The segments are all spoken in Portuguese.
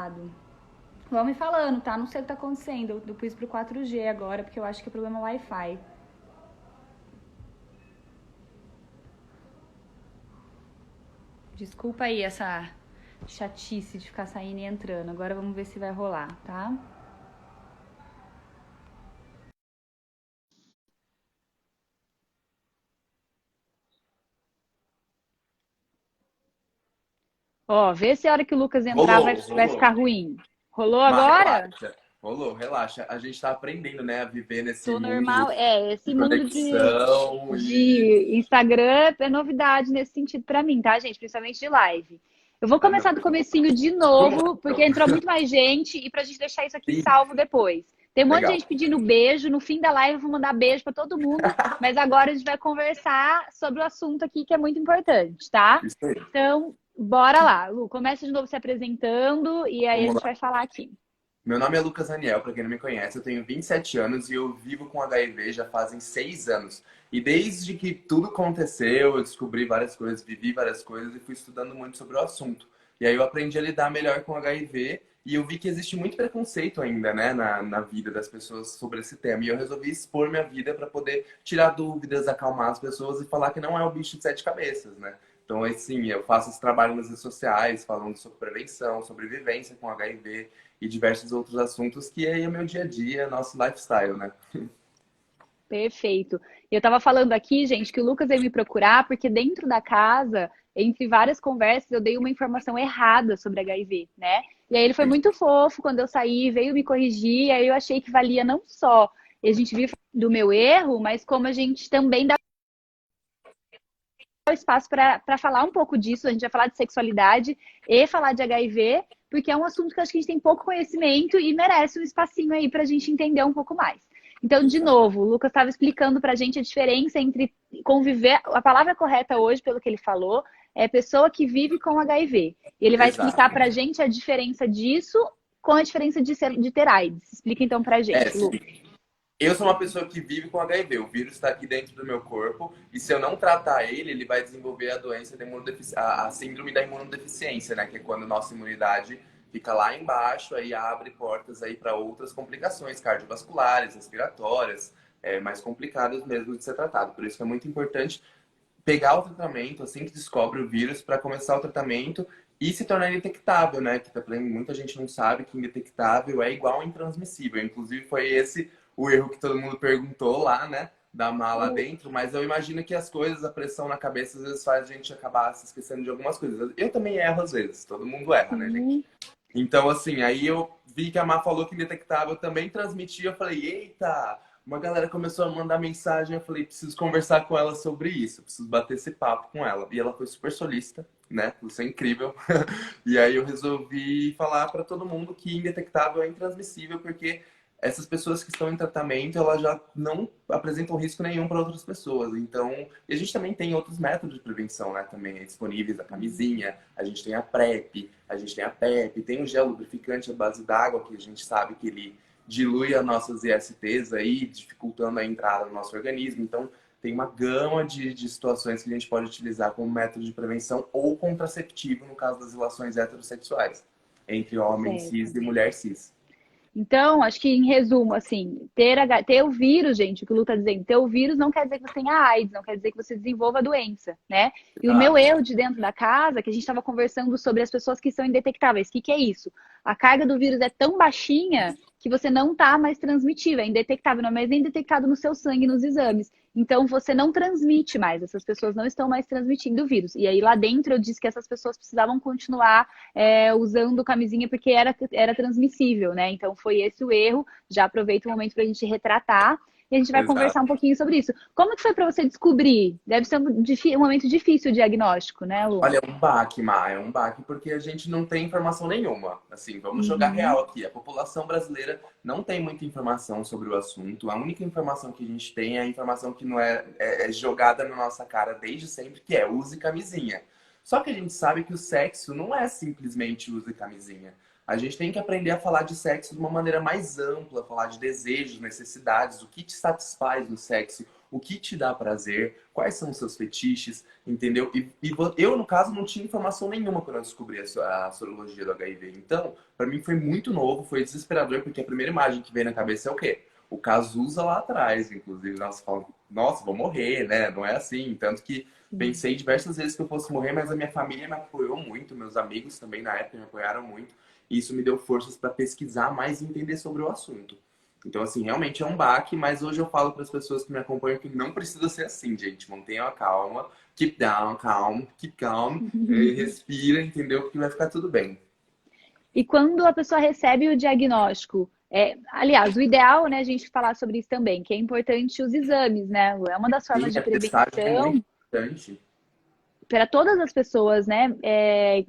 errado. Vão me falando, tá? Não sei o que tá acontecendo. Eu pus pro 4G agora, porque eu acho que é problema Wi-Fi. Desculpa aí essa chatice de ficar saindo e entrando. Agora vamos ver se vai rolar, tá? Ó, vê se a hora que o Lucas entrar Rolou, vai rolou. ficar ruim. Rolou Mas agora? relaxa. Rolou, relaxa. A gente tá aprendendo, né, a viver nesse Tô mundo normal. É, de esse mundo conexão e. de Instagram é novidade nesse sentido pra mim, tá, gente? Principalmente de live. Eu vou Ah, não. começar do comecinho de Vamos lá, novo, porque então. entrou muito mais gente e pra gente deixar isso aqui Sim, salvo depois. Tem um monte de legal. gente pedindo beijo. No fim da live eu vou mandar beijo pra todo mundo, mas agora a gente vai conversar sobre o assunto aqui que é muito importante, tá? Isso aí. Então, bora lá. Lu, começa de novo se apresentando e aí a Vamos gente lá. vai falar aqui. Meu nome é Lucas Daniel, para quem não me conhece, eu tenho 27 anos e eu vivo com HIV já fazem 6 anos. E desde que tudo aconteceu, eu descobri várias coisas, vivi várias coisas e fui estudando muito sobre o assunto. E aí eu aprendi a lidar melhor com HIV e eu vi que existe muito preconceito ainda, né, na vida das pessoas sobre esse tema. E eu resolvi expor minha vida para poder tirar dúvidas, acalmar as pessoas e falar que não é o bicho de sete cabeças, né? Então, assim, eu faço esse trabalho nas redes sociais, falando sobre prevenção, sobre vivência com HIV e diversos outros assuntos que é o meu dia a dia, nosso lifestyle, né? Perfeito. Eu estava falando aqui, gente, que o Lucas veio me procurar porque dentro da casa, entre várias conversas, eu dei uma informação errada sobre HIV, né? E aí ele foi muito fofo quando eu saí, veio me corrigir, aí eu achei que valia não só a gente vir do meu erro, mas como a gente também dá espaço para falar um pouco disso. A gente vai falar de sexualidade e falar de HIV, porque é um assunto que acho que a gente tem pouco conhecimento e merece um espacinho aí para a gente entender um pouco mais. Então, de novo, o Lucas estava explicando para a gente a diferença entre conviver. A palavra correta hoje, pelo que ele falou, é pessoa que vive com HIV. E ele vai explicar Exato. para a gente a diferença disso com a diferença de ter AIDS. Explica então para a É, gente, sim. Lu. Eu sou uma pessoa que vive com HIV. O vírus está aqui dentro do meu corpo e se eu não tratar ele, ele vai desenvolver a doença da a síndrome da imunodeficiência, né? Que é quando a nossa imunidade fica lá embaixo, aí abre portas aí para outras complicações cardiovasculares, respiratórias, mais complicadas mesmo de ser tratado. Por isso que é muito importante pegar o tratamento assim que descobre o vírus para começar o tratamento e se tornar indetectável, né? Que também muita gente não sabe que indetectável é igual a intransmissível. Inclusive foi esse o erro que todo mundo perguntou lá, né? Da mala dentro, mas eu imagino que as coisas, a pressão na cabeça, às vezes faz a gente acabar se esquecendo de algumas coisas. Eu também erro às vezes, todo mundo erra, né, gente? Sim. Então, assim, aí eu vi que a Má falou que indetectável também transmitia. Eu falei, eita! Uma galera começou a mandar mensagem. Eu falei, preciso conversar com ela sobre isso, preciso bater esse papo com ela. E ela foi super solícita, né? Você é incrível. E aí eu resolvi falar para todo mundo que indetectável é intransmissível, porque essas pessoas que estão em tratamento, elas já não apresentam risco nenhum para outras pessoas. Então, e a gente também tem outros métodos de prevenção, né? Também disponíveis, a camisinha, a gente tem a PrEP, a gente tem a PEP, tem o gel lubrificante à base d'água, que a gente sabe que ele dilui as nossas ISTs aí, dificultando a entrada no nosso organismo. Então, tem uma gama de situações que a gente pode utilizar como método de prevenção ou contraceptivo no caso das relações heterossexuais, entre homem cis Certo. e mulher cis. Então, acho que em resumo, assim, ter o vírus, gente, o que o Lu tá dizendo, ter o vírus não quer dizer que você tenha AIDS, não quer dizer que você desenvolva a doença, né? E o meu Exato. erro de dentro da casa, que a gente estava conversando sobre as pessoas que são indetectáveis, o que é isso? A carga do vírus é tão baixinha que você não tá mais transmitível, é indetectável, não é mais nem detectado no seu sangue, nos exames. Então, você não transmite mais, essas pessoas não estão mais transmitindo o vírus. E aí, lá dentro, eu disse que essas pessoas precisavam continuar usando camisinha porque era transmissível, né? Então foi esse o erro. Já aproveita o momento para a gente retratar e a gente vai conversar um Exato. pouquinho sobre isso. Como que foi para você descobrir? Deve ser um momento difícil o diagnóstico, né, Lu? Olha, é um baque, Má, é um baque porque a gente não tem informação nenhuma. Assim, vamos jogar Uhum. real aqui. A população brasileira não tem muita informação sobre o assunto. A única informação que a gente tem é a informação que não é jogada na nossa cara desde sempre, que é use camisinha. Só que a gente sabe que o sexo não é simplesmente use camisinha. A gente tem que aprender a falar de sexo de uma maneira mais ampla, falar de desejos, necessidades, o que te satisfaz no sexo, o que te dá prazer, quais são os seus fetiches, entendeu? Eu, no caso, não tinha informação nenhuma quando eu descobri a sorologia do HIV. Então, para mim foi muito novo, foi desesperador, porque a primeira imagem que veio na cabeça é o quê? O Cazuza lá atrás, inclusive. Nossa, falo, nossa, vou morrer, né? Não é assim. Tanto que pensei diversas vezes que eu fosse morrer, mas a minha família me apoiou muito, meus amigos também na época me apoiaram muito. E isso me deu forças para pesquisar mais e entender sobre o assunto. Então, assim, realmente é um baque, mas hoje eu falo para as pessoas que me acompanham que não precisa ser assim, gente. Mantenha a calma, keep down, calm, keep calm, respira, entendeu? Porque vai ficar tudo bem. E quando a pessoa recebe o diagnóstico, aliás, o ideal, né, a gente falar sobre isso também, que é importante os exames, né? É uma das Sim, formas de a testagem é muito prevenção importante. para todas as pessoas, né,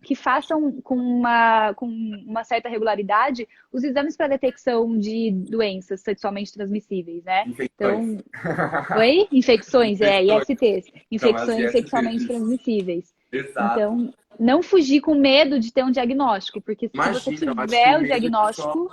que façam com uma certa regularidade os exames para detecção de doenças sexualmente transmissíveis, né? Infecções. Então, oi? Infecções, Infecções. ISTs, São as infecções sexualmente ISTs. transmissíveis. Exato. Então, não fugir com medo de ter um diagnóstico, porque se você Imagina, eu acho que tiver o diagnóstico,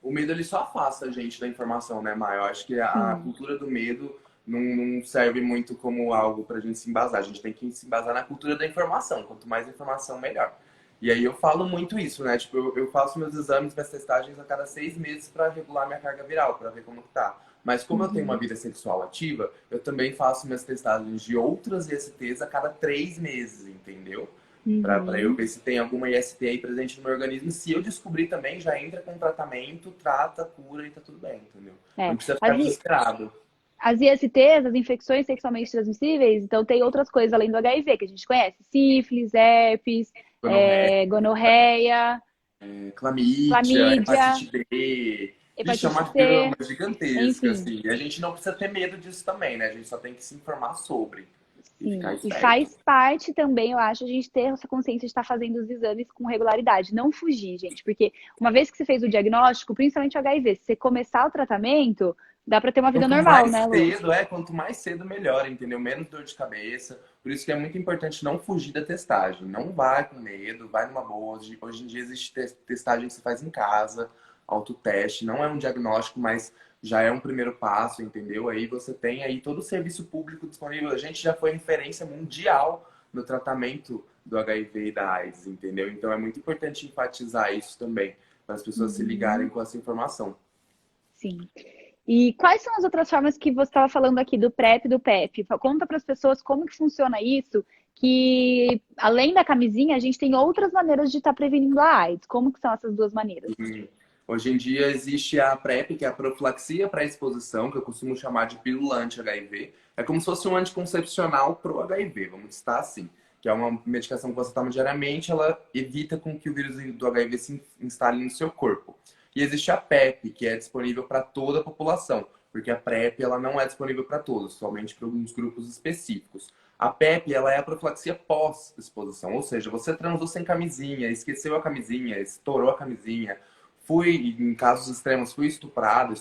o medo ele só afasta a gente da informação, né, Maia? Eu acho que a sim, cultura do medo não serve muito como algo pra gente se embasar. A gente tem que se embasar na cultura da informação. Quanto mais informação, melhor. E aí eu falo muito isso, né? Tipo, eu faço meus exames, minhas testagens a cada 6 meses para regular minha carga viral, para ver como que tá. Mas como eu tenho uma uhum, vida sexual ativa, eu também faço minhas testagens de outras ISTs a cada 3 meses, entendeu? Para eu uhum. ver se tem alguma IST aí presente no meu organismo. Se eu descobrir também, já entra com tratamento, trata, cura e tá tudo bem, entendeu? É. Não precisa ficar desesperado. As ISTs, as infecções sexualmente transmissíveis, então tem outras coisas além do HIV que a gente conhece: sífilis, herpes, Gonorreia, gonorreia, clamídia, clamídia, hepatite B. Vixe, é hepatite uma C, gama gigantesca, enfim. assim. E a gente não precisa ter medo disso também, né? A gente só tem que se informar sobre e ficar Sim, e esperto. faz parte também, eu acho, a gente ter essa consciência de estar fazendo os exames com regularidade. Não fugir, gente, porque uma vez que você fez o diagnóstico, principalmente o HIV, se você começar o tratamento, dá para ter uma vida Quanto normal, mais né, Lu? cedo, quanto mais cedo, melhor, entendeu? Menos dor de cabeça. Por isso que é muito importante não fugir da testagem. Não vai com medo, vai numa boa. Hoje em dia existe testagem que você faz em casa, autoteste. Não é um diagnóstico, mas já é um primeiro passo, entendeu? Aí você tem aí todo o serviço público disponível. A gente já foi referência mundial no tratamento do HIV e da AIDS, entendeu? Então é muito importante enfatizar isso também, para as pessoas se ligarem Uhum, com essa informação. sim. E quais são as outras formas que você estava falando aqui do PrEP e do PEP? Conta para as pessoas como que funciona isso, que além da camisinha, a gente tem outras maneiras de estar prevenindo a AIDS. Como que são essas duas maneiras? E hoje em dia existe a PrEP, que é a profilaxia pré-exposição, que eu costumo chamar de pílula anti-HIV. É como se fosse um anticoncepcional pro HIV, vamos estar assim. Que é uma medicação que você toma diariamente, ela evita com que o vírus do HIV se instale no seu corpo. E existe a PEP, que é disponível para toda a população, porque a PrEP ela não é disponível para todos, somente para alguns grupos específicos. A PEP, ela é a profilaxia pós-exposição, ou seja, você transou sem camisinha, esqueceu a camisinha, estourou a camisinha, fui, em casos extremos, fui estuprada,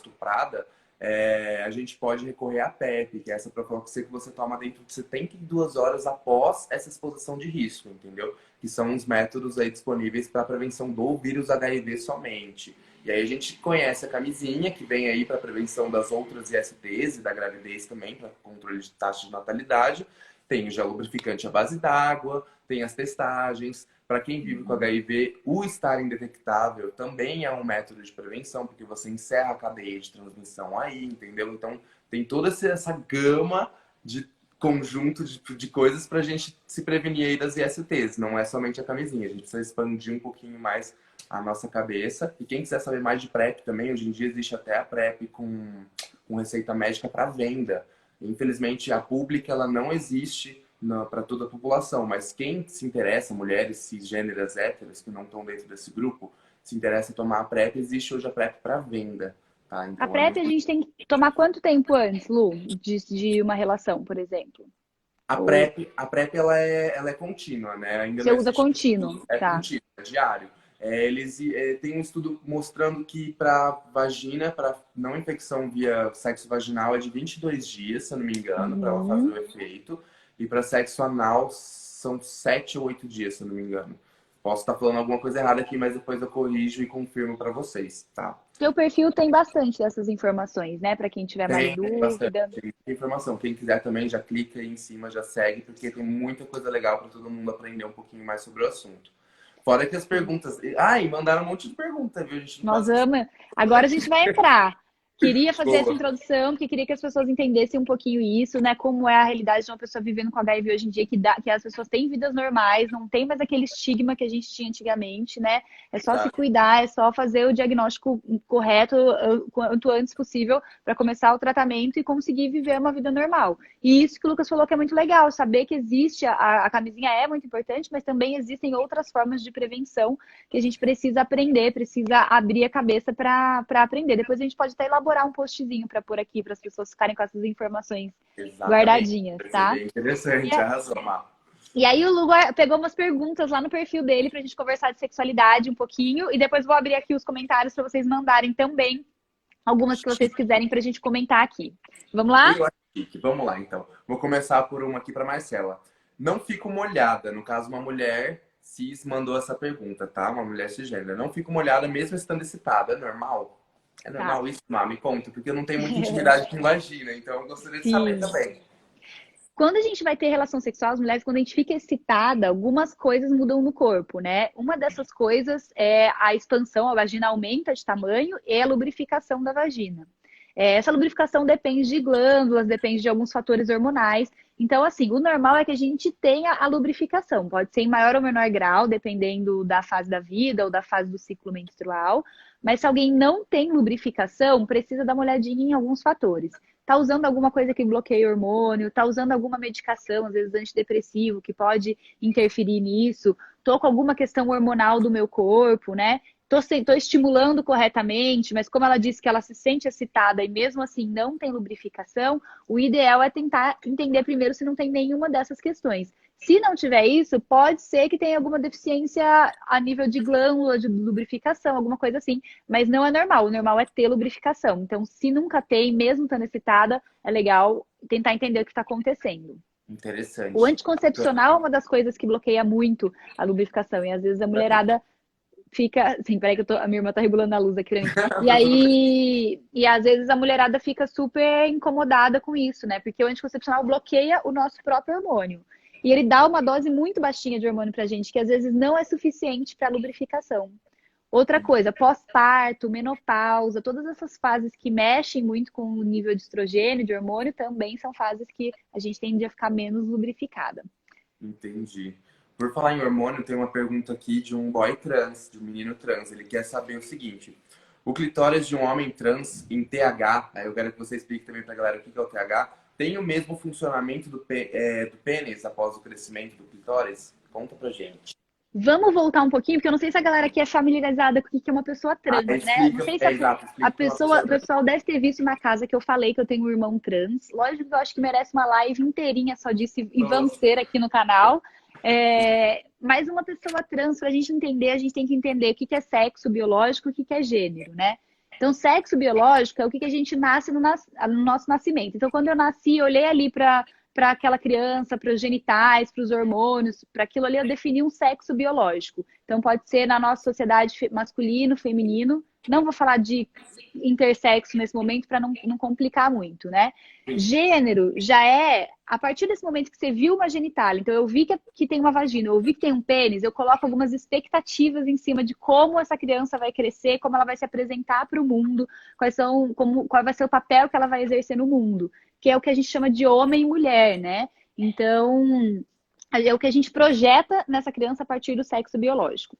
a gente pode recorrer à PEP, que é essa profilaxia que você toma dentro de 72 horas após essa exposição de risco, entendeu? Que são os métodos aí disponíveis para a prevenção do vírus HIV somente. E aí a gente conhece a camisinha, que vem aí para prevenção das outras ISTs e da gravidez também, para controle de taxa de natalidade. Tem o gel lubrificante à base d'água, tem as testagens. Para quem vive com HIV, o estar indetectável também é um método de prevenção, porque você encerra a cadeia de transmissão aí, entendeu? Então, tem toda essa gama de conjunto de coisas para a gente se prevenir aí das ISTs. Não é somente a camisinha, a gente precisa expandir um pouquinho mais a nossa cabeça. E quem quiser saber mais de PrEP também, hoje em dia existe até a PrEP com receita médica para venda. Infelizmente, a pública ela não existe para toda a população, mas quem se interessa, mulheres cisgêneras héteras que não estão dentro desse grupo, se interessa em tomar a PrEP, existe hoje a PrEP para venda, tá? A Então é PrEP a muito. gente tem que tomar quanto tempo antes, Lu, de uma relação, por exemplo? A Ou PrEP, a PrEP ela é contínua, né? Ainda você não usa existe um estudo, contínuo, é tá? contínuo, é diário. Eles têm um estudo mostrando que para vagina, para não infecção via sexo vaginal, é de 22 dias, se eu não me engano, para ela fazer Uhum. o efeito. E para sexo anal são 7 ou 8 dias, se eu não me engano. Posso estar falando alguma coisa errada aqui, mas depois eu corrijo e confirmo para vocês, tá? Teu perfil tem bastante dessas informações, né? Para quem tiver mais Tem bastante dúvida. informação. Quem quiser também já clica aí em cima, já segue, porque tem muita coisa legal para todo mundo aprender um pouquinho mais sobre o assunto. Fora que as perguntas. Ah, e mandaram um monte de perguntas, viu? A gente não Nós pode esquecer. vamos. Agora a gente vai entrar. Queria fazer essa Boa. introdução, porque queria que as pessoas entendessem um pouquinho isso, né? Como é a realidade de uma pessoa vivendo com HIV hoje em dia, que as pessoas têm vidas normais, não tem mais aquele estigma que a gente tinha antigamente, né? É só se Exato. cuidar, é só fazer o diagnóstico correto quanto antes possível para começar o tratamento e conseguir viver uma vida normal. E isso que o Lucas falou que é muito legal, saber que existe, a camisinha é muito importante, mas também existem outras formas de prevenção que a gente precisa aprender, precisa abrir a cabeça para aprender. Depois a gente pode até elaborar um postzinho para pôr aqui, para as pessoas ficarem com essas informações Exatamente. guardadinhas, Vai ser tá? bem E, interessante, arrasou, Má. e aí o Lugo pegou umas perguntas lá no perfil dele pra gente conversar de sexualidade um pouquinho, e depois vou abrir aqui os comentários para vocês mandarem também algumas que vocês quiserem pra gente comentar aqui. Vamos lá? Eu acho que vamos lá, então. Vou começar por uma aqui para Marcela. Não fico molhada. No caso, uma mulher cis mandou essa pergunta, tá? Uma mulher cisgênero. Não fico molhada mesmo estando excitada. É normal? É Tá. normal isso, Má? Me conta, porque eu não tenho muita intimidade com vagina, então eu gostaria de saber Sim. também. Quando a gente vai ter relação sexual, as mulheres, quando a gente fica excitada, algumas coisas mudam no corpo, né? Uma dessas coisas é a expansão, a vagina aumenta de tamanho e a lubrificação da vagina. Essa lubrificação depende de glândulas, depende de alguns fatores hormonais. Então, assim, o normal é que a gente tenha a lubrificação. Pode ser em maior ou menor grau, dependendo da fase da vida ou da fase do ciclo menstrual. Mas se alguém não tem lubrificação, precisa dar uma olhadinha em alguns fatores. Tá usando alguma coisa que bloqueia o hormônio, tá usando alguma medicação, às vezes antidepressivo, que pode interferir nisso, tô com alguma questão hormonal do meu corpo, né? Tô estimulando corretamente, mas como ela disse que ela se sente excitada e mesmo assim não tem lubrificação, o ideal é tentar entender primeiro se não tem nenhuma dessas questões. Se não tiver isso, pode ser que tenha alguma deficiência a nível de glândula, de lubrificação, alguma coisa assim, mas não é normal. O normal é ter lubrificação. Então, se nunca tem, mesmo estando excitada, é legal tentar entender o que está acontecendo. O Interessante. anticoncepcional é uma das coisas que bloqueia muito a lubrificação. E às vezes a mulherada fica. Sim, peraí que a minha irmã tá regulando a luz aqui pra mim. E aí. E às vezes a mulherada fica super incomodada com isso, né? Porque o anticoncepcional bloqueia o nosso próprio hormônio. E ele dá uma dose muito baixinha de hormônio pra gente, que às vezes não é suficiente para lubrificação. Outra coisa, pós-parto, menopausa, todas essas fases que mexem muito com o nível de estrogênio, de hormônio, também são fases que a gente tende a ficar menos lubrificada. Entendi. Por falar em hormônio, tem uma pergunta aqui de um boy trans, de um menino trans. Ele quer saber o seguinte: o clitóris de um homem trans em TH, aí eu quero que você explique também pra galera o que é o TH, tem o mesmo funcionamento do pênis após o crescimento do clitóris? Conta pra gente. Vamos voltar um pouquinho, porque eu não sei se a galera aqui é familiarizada com o que é uma pessoa Ah, trans, né? Não explica, sei se é exato, a explica pra uma pessoa, pessoa o trans. pessoal deve ter visto na casa que eu falei que eu tenho um irmão trans. Lógico que eu acho que merece uma live inteirinha só disso e vamos Nossa, ter aqui no canal. Mas uma pessoa trans, para a gente entender, a gente tem que entender o que é sexo biológico e o que é gênero, né? Então, sexo biológico é o que a gente nasce no nosso nascimento. Então, quando eu nasci, eu olhei ali para aquela criança, para os genitais, para os hormônios, para aquilo ali, eu defini um sexo biológico. Então, pode ser na nossa sociedade masculino, feminino. Não vou falar de intersexo nesse momento para não complicar muito, né? sim, Gênero já é a partir desse momento que você viu uma genitália. Então, eu vi que tem uma vagina, eu vi que tem um pênis, eu coloco algumas expectativas em cima de como essa criança vai crescer, como ela vai se apresentar para o mundo, qual vai ser o papel que ela vai exercer no mundo, que é o que a gente chama de homem e mulher, né? Então, é o que a gente projeta nessa criança a partir do sexo biológico.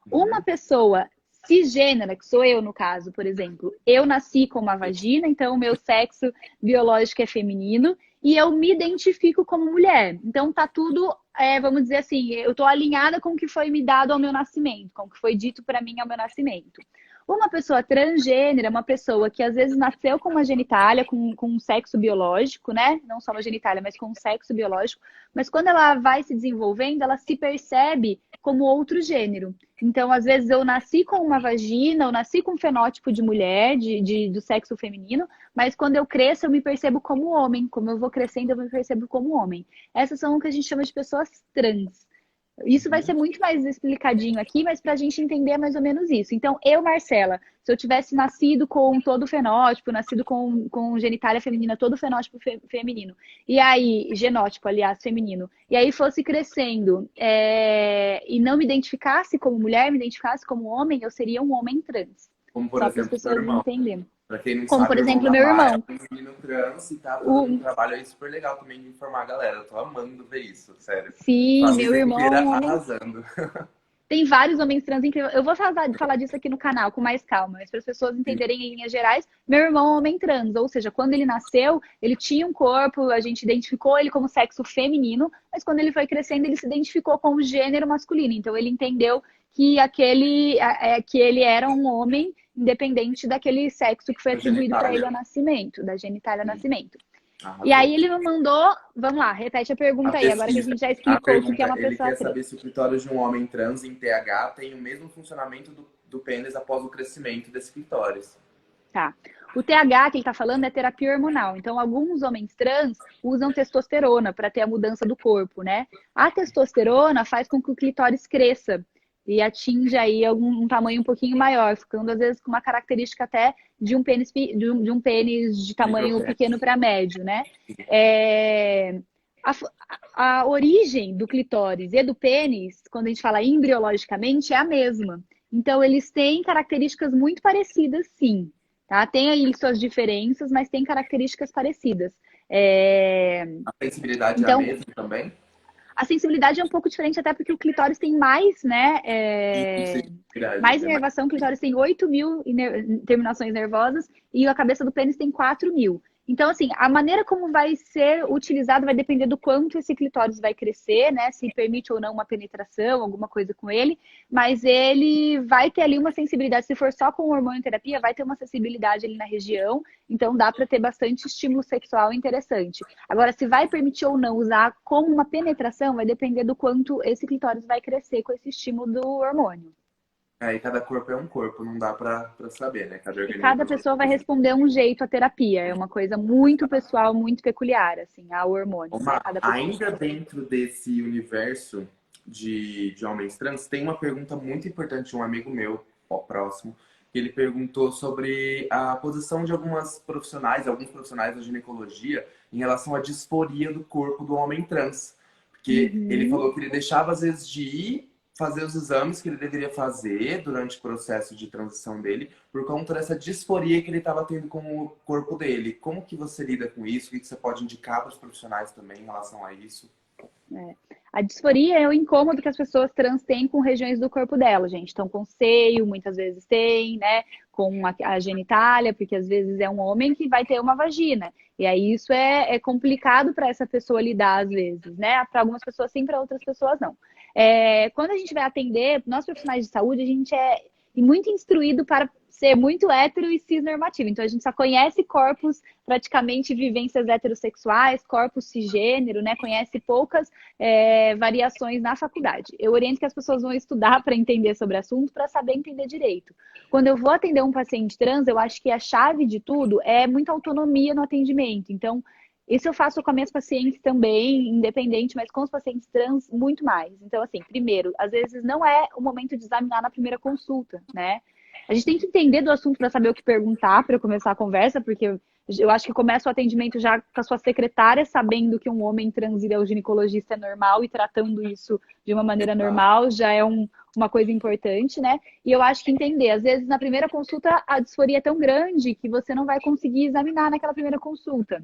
Uma uhum, pessoa cisgênera, que sou eu no caso, por exemplo, eu nasci com uma vagina, então o meu sexo biológico é feminino e eu me identifico como mulher. Então tá tudo, vamos dizer assim, eu tô alinhada com o que foi me dado ao meu nascimento, com o que foi dito para mim ao meu nascimento. Uma pessoa transgênera é uma pessoa que às vezes nasceu com uma genitália, com um sexo biológico, né? Não só uma genitália, mas com um sexo biológico. Mas quando ela vai se desenvolvendo, ela se percebe como outro gênero. Então, às vezes, eu nasci com uma vagina, eu nasci com um fenótipo de mulher, do sexo feminino, mas quando eu cresço, eu me percebo como homem. Como eu vou crescendo, eu me percebo como homem. Essas são o que a gente chama de pessoas trans. Isso vai ser muito mais explicadinho aqui, mas para a gente entender mais ou menos isso. Então, eu, Marcela, se eu tivesse nascido com todo o fenótipo, nascido com genitália feminina, todo o fenótipo feminino, e aí, genótipo, aliás, feminino, e aí fosse crescendo e não me identificasse como mulher, me identificasse como homem, eu seria um homem trans. Como, por Só para as exemplo, meu pessoas irmão. entenderem. Pra quem não Como, por sabe, o irmão exemplo, da meu Mara irmão. é um menino trans e tá fazendo um O, trabalho aí super legal também de informar a galera. Eu tô amando ver isso, sério. sim, meu Família irmão é inteira um homem. arrasando. Tem vários homens trans incríveis. Eu vou falar disso aqui no canal com mais calma, mas para as pessoas entenderem em linhas gerais, meu irmão é um homem trans, ou seja, quando ele nasceu, ele tinha um corpo, a gente identificou ele como sexo feminino, mas quando ele foi crescendo, ele se identificou como gênero masculino. Então ele entendeu que que ele era um homem independente daquele sexo que foi A atribuído para ele genitália. ao nascimento, da genitália ao Sim, nascimento. E arrasou. aí ele me mandou, vamos lá, repete a A pergunta aí, agora que a pesquisa. gente já A explicou o que é pergunta, uma ele pessoa quer trans. saber se o clitóris de um homem trans em TH tem o mesmo funcionamento do pênis após o crescimento desse clitóris. Tá. O TH que ele está falando é terapia hormonal. Então, alguns homens trans usam testosterona para ter a mudança do corpo, né? A testosterona faz com que o clitóris cresça e atinja aí um tamanho um pouquinho maior, ficando às vezes com uma característica até de um pênis de um pênis de tamanho pequeno Micropênis. para médio, né? É, a origem do clitóris e do pênis, quando a gente fala embriologicamente, é a mesma. Então, eles têm características muito parecidas, sim. Tá? Tem aí suas diferenças, mas tem características parecidas. A sensibilidade é a Então, mesma também? a sensibilidade é um pouco diferente, até porque o clitóris tem mais, né? E sensibilidade. Mais inervação. O clitóris tem 8.000 terminações nervosas e a cabeça do pênis tem 4.000. Então, assim, a maneira como vai ser utilizado vai depender do quanto esse clitóris vai crescer, né? Se permite ou não uma penetração, alguma coisa com ele. Mas ele vai ter ali uma sensibilidade. Se for só com hormonioterapia, vai ter uma sensibilidade ali na região. Então, dá para ter bastante estímulo sexual interessante. Agora, se vai permitir ou não usar como uma penetração, vai depender do quanto esse clitóris vai crescer com esse estímulo do hormônio. Aí cada corpo é um corpo, não dá pra saber, né? Cada E cada organismo. pessoa vai responder um jeito à terapia. É uma coisa muito pessoal, muito peculiar, assim, ao hormônio, né? Cada pessoa. Ainda dentro desse universo de homens trans, tem uma pergunta muito importante de um amigo meu, ó, próximo, que ele perguntou sobre a posição de alguns profissionais da ginecologia, em relação à disforia do corpo do homem trans. Porque ele Uhum. falou que ele deixava, às vezes, de ir fazer os exames que ele deveria fazer durante o processo de transição dele, por conta dessa disforia que ele estava tendo com o corpo dele. Como que você lida com isso? O que você pode indicar para os profissionais também em relação a isso? É. A disforia é o incômodo que as pessoas trans têm com regiões do corpo dela, gente. Então, com seio, muitas vezes tem, né? Com a genitália, porque às vezes é um homem que vai ter uma vagina. E aí isso é complicado para essa pessoa lidar, às vezes, né? Para algumas pessoas sim, para outras pessoas não. Quando a gente vai atender, nós profissionais de saúde, a gente é muito instruído para ser muito hétero e cisnormativo. Então, a gente só conhece corpos, praticamente vivências heterossexuais, corpos cisgênero, né? Conhece poucas variações na faculdade. Eu oriento que as pessoas vão estudar para entender sobre o assunto, para saber entender direito. Quando eu vou atender um paciente trans, eu acho que a chave de tudo é muita autonomia no atendimento. Então, isso eu faço com as minhas pacientes também, independente, mas com os pacientes trans, muito mais. Então, assim, primeiro, às vezes não é o momento de examinar na primeira consulta, né? A gente tem que entender do assunto para saber o que perguntar para começar a conversa, porque eu acho que começa o atendimento já com a sua secretária, sabendo que um homem trans ir ao ginecologista é normal e tratando isso de uma maneira Exato. normal já é uma coisa importante, né? E eu acho que entender, às vezes na primeira consulta a disforia é tão grande que você não vai conseguir examinar naquela primeira consulta.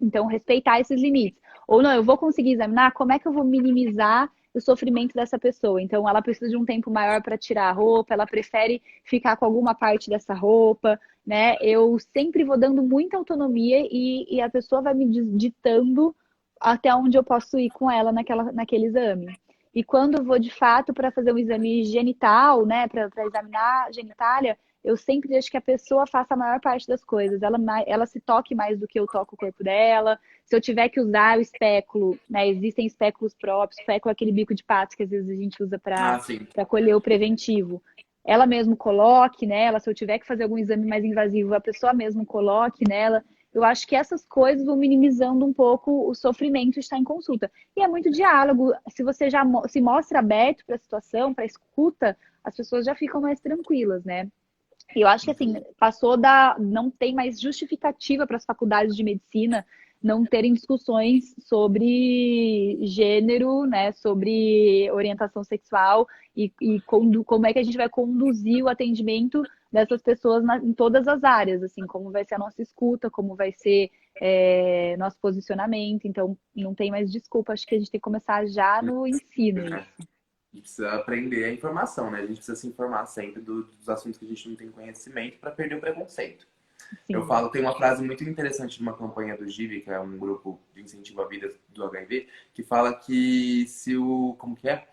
Então, respeitar esses limites. Ou não, eu vou conseguir examinar, como é que eu vou minimizar o sofrimento dessa pessoa? Então, ela precisa de um tempo maior para tirar a roupa, ela prefere ficar com alguma parte dessa roupa, né? Eu sempre vou dando muita autonomia e a pessoa vai me ditando até onde eu posso ir com ela naquele exame. E quando eu vou de fato para fazer um exame genital, né, para examinar a genitália, eu sempre deixo que a pessoa faça a maior parte das coisas. Ela se toque mais do que eu toco o corpo dela. Se eu tiver que usar o espéculo, né? Existem espéculos próprios, espéculo é aquele bico de pato que às vezes a gente usa Ah, para sim. colher o preventivo. Ela mesmo coloque nela, se eu tiver que fazer algum exame mais invasivo, a pessoa mesmo coloque nela. Eu acho que essas coisas vão minimizando um pouco o sofrimento de estar em consulta. E é muito diálogo. Se você já se mostra aberto para a situação, para a escuta, as pessoas já ficam mais tranquilas, né? E eu acho que assim, passou da. Não tem mais justificativa para as faculdades de medicina não terem discussões sobre gênero, né? Sobre orientação sexual e como é que a gente vai conduzir o atendimento dessas pessoas em todas as áreas, assim, como vai ser a nossa escuta, como vai ser nosso posicionamento. Então, não tem mais desculpa. Acho que a gente tem que começar já no ensino isso. A gente precisa aprender a informação, né? A gente precisa se informar sempre dos assuntos que a gente não tem conhecimento para perder o preconceito. Eu Sim. falo, tem uma frase muito interessante de uma campanha do GIV, que é um grupo de incentivo à vida do HIV, que fala que como que é?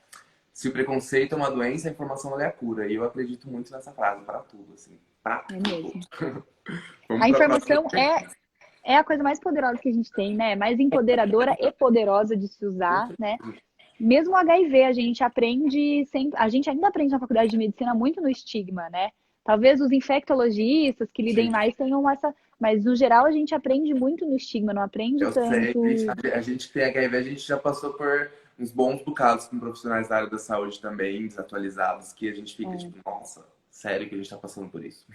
Se o preconceito é uma doença, a informação é a cura. E eu acredito muito nessa frase, para tudo, assim, para É tudo. mesmo. Vamos A para a próxima informação pergunta. é a coisa mais poderosa que a gente tem, né? Mais empoderadora e poderosa de se usar, né? Mesmo o HIV, a gente aprende sempre, a gente ainda aprende na faculdade de medicina muito no estigma, né? Talvez os infectologistas que lidem Sim, mais tenham essa, mas no geral a gente aprende muito no estigma, não aprende eu sei, tanto. a gente que tem HIV, a gente já passou por uns bons bocados com profissionais da área da saúde também, desatualizados, que a gente fica tipo, nossa, sério que a gente tá passando por isso.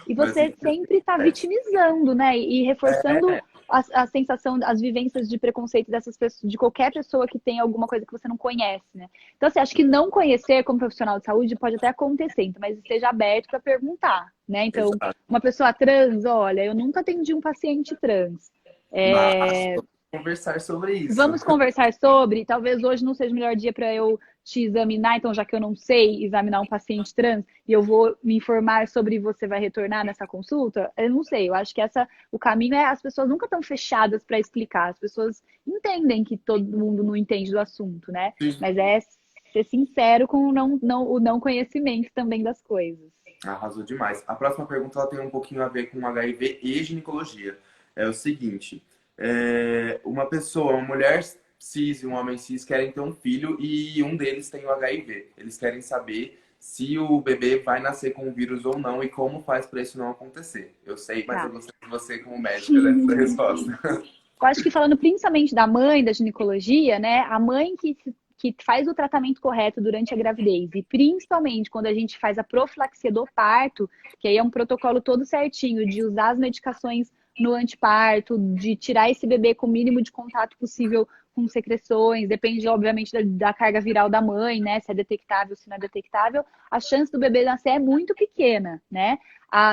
E Mas você sempre está acontece. vitimizando, né? E reforçando É, a sensação, as vivências de preconceito dessas pessoas, de qualquer pessoa que tem alguma coisa que você não conhece, né? Então, assim, acho que não conhecer como profissional de saúde pode até acontecer, então, mas esteja aberto para perguntar, né? Então, exato. uma pessoa trans, olha, eu nunca atendi um paciente trans. Mas É, vamos conversar sobre isso. vamos conversar sobre. Talvez hoje não seja o melhor dia para eu te examinar, então, já que eu não sei examinar um paciente trans e eu vou me informar sobre você vai retornar nessa consulta, eu não sei. Eu acho que o caminho é as pessoas nunca estão fechadas para explicar. As pessoas entendem que todo mundo não entende do assunto, né? Sim. Mas é ser sincero com o não conhecimento também das coisas. Arrasou demais. A próxima pergunta ela tem um pouquinho a ver com HIV e ginecologia. É o seguinte: uma pessoa, uma mulher cis e um homem cis querem ter um filho e um deles tem o HIV. Eles querem saber se o bebê vai nascer com o vírus ou não e como faz para isso não acontecer. Eu sei, mas eu Tá. gostaria de você, como médica, dessa resposta. Eu acho que falando principalmente da mãe, da ginecologia, né? A mãe que faz o tratamento correto durante a gravidez e principalmente quando a gente faz a profilaxia do parto, que aí é um protocolo todo certinho de usar as medicações no anteparto, de tirar esse bebê com o mínimo de contato possível com secreções, depende obviamente da carga viral da mãe, né? Se é detectável, se não é detectável, a chance do bebê nascer é muito pequena, né?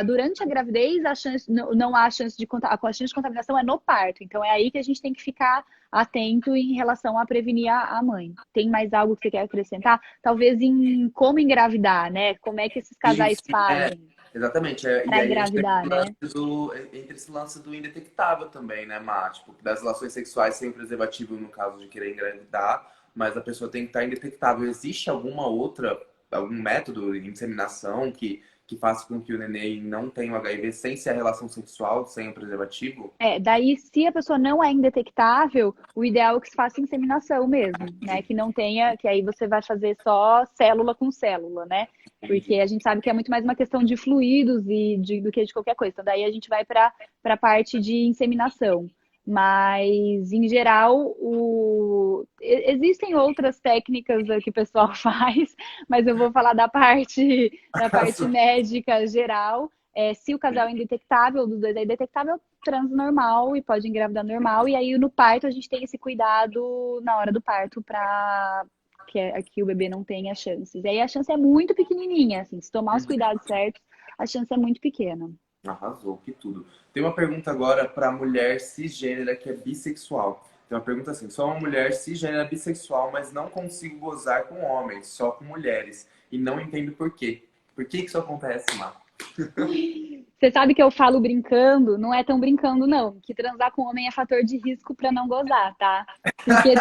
Durante a gravidez, a chance, não há chance a chance de contaminação é no parto. Então, é aí que a gente tem que ficar atento em relação a prevenir a mãe. Tem mais algo que você quer acrescentar? Talvez em como engravidar, né? Como é que esses Sim, casais sim, fazem exatamente. E para aí entra engravidar, né? esse lance do indetectável também, né, Má? Tipo, das relações sexuais sem preservativo no caso de querer engravidar, mas a pessoa tem que estar indetectável. Existe algum método de inseminação que faça com que o neném não tenha o HIV sem ser a relação sexual, sem o preservativo? Daí, se a pessoa não é indetectável, o ideal é que se faça inseminação mesmo, né? Que não tenha, que aí você vai fazer só célula com célula, né? Porque Entendi. a gente sabe que é muito mais uma questão de fluidos do que de qualquer coisa. Então, daí a gente vai para a parte de inseminação. Mas, em geral, existem outras técnicas que o pessoal faz, mas eu vou falar da parte médica geral. Se o casal é indetectável, dos dois é indetectável, trans normal e pode engravidar normal. E aí no parto a gente tem esse cuidado na hora do parto para que o bebê não tenha chances. E aí a chance é muito pequenininha, assim, se tomar os cuidados certos, a chance é muito pequena. Arrasou, que tudo. Tem uma pergunta agora para mulher cisgênera que é bissexual. Tem uma pergunta assim: sou uma mulher cisgênera bissexual, mas não consigo gozar com homens, só com mulheres. E não entendo por quê. Por que isso acontece, Má? Você sabe que eu falo brincando, não é tão brincando, não, que transar com homem é fator de risco para não gozar, tá? Porque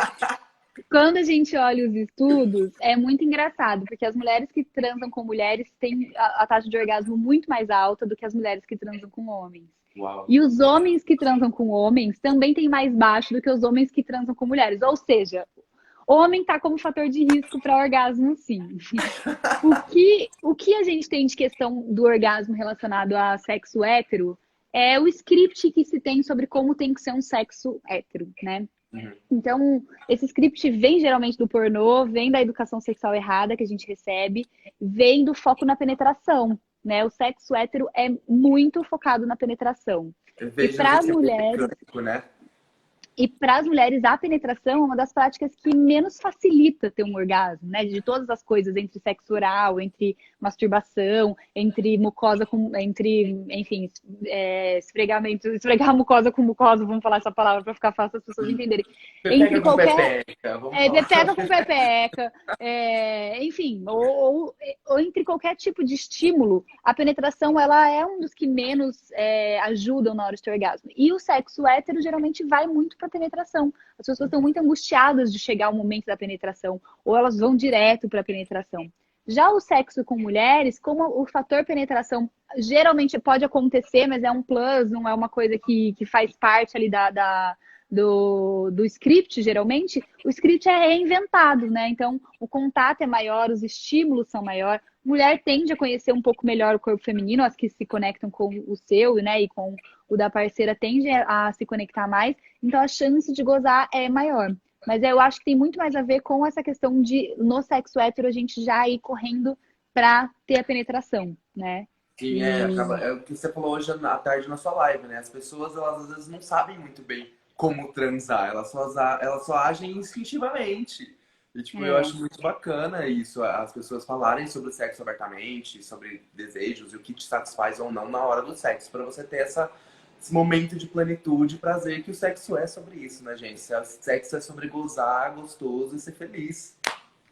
quando a gente olha os estudos, é muito engraçado, porque as mulheres que transam com mulheres têm a taxa de orgasmo muito mais alta do que as mulheres que transam com homens. Uau. E os homens que transam com homens também têm mais baixo do que os homens que transam com mulheres. Ou seja, homem tá como fator de risco para orgasmo, sim. O que a gente tem de questão do orgasmo relacionado a sexo hétero é o script que se tem sobre como tem que ser um sexo hétero, né? Uhum. Então, esse script vem geralmente do pornô, vem da educação sexual errada que a gente recebe, vem do foco na penetração, né? O sexo hétero é muito focado na penetração. Eu E vejo às para as vezes que é muito mulheres, mecânico, né? a penetração é uma das práticas que menos facilita ter um orgasmo, né? De todas as coisas, entre sexo oral, entre masturbação, entre mucosa com, enfim, esfregamento, esfregar mucosa com mucosa, vamos falar essa palavra para ficar fácil as pessoas entenderem. Entre Pepeca com qualquer pepeca, vamos falar. pepeca com pepeca, enfim, ou entre qualquer tipo de estímulo, a penetração ela é um dos que menos ajudam na hora de ter orgasmo. E o sexo hétero geralmente vai muito para penetração. As pessoas estão muito angustiadas de chegar ao momento da penetração, ou elas vão direto para a penetração. Já o sexo com mulheres, como o fator penetração geralmente pode acontecer, mas é um plus, não é uma coisa que faz parte ali do script, geralmente, o script é reinventado, né? Então, o contato é maior, os estímulos são maiores. Mulher tende a conhecer um pouco melhor o corpo feminino, as que se conectam com o seu, né? E com o da parceira tende a se conectar mais. Então, a chance de gozar é maior. Mas eu acho que tem muito mais a ver com essa questão de, no sexo hétero, a gente já ir correndo para ter a penetração, né? Sim, E acaba, é o que você falou hoje à tarde na sua live, né? As pessoas, elas às vezes não sabem muito bem como transar, elas só agem instintivamente. E, tipo, eu é, acho muito bacana isso, as pessoas falarem sobre sexo abertamente, sobre desejos e o que te satisfaz ou não na hora do sexo, para você ter esse momento de plenitude e prazer, que o sexo é sobre isso, né, gente? Sexo é sobre gozar, gostoso e ser feliz.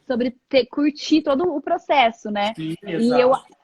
sobre curtir todo o processo, né? Sim, E eu, exato.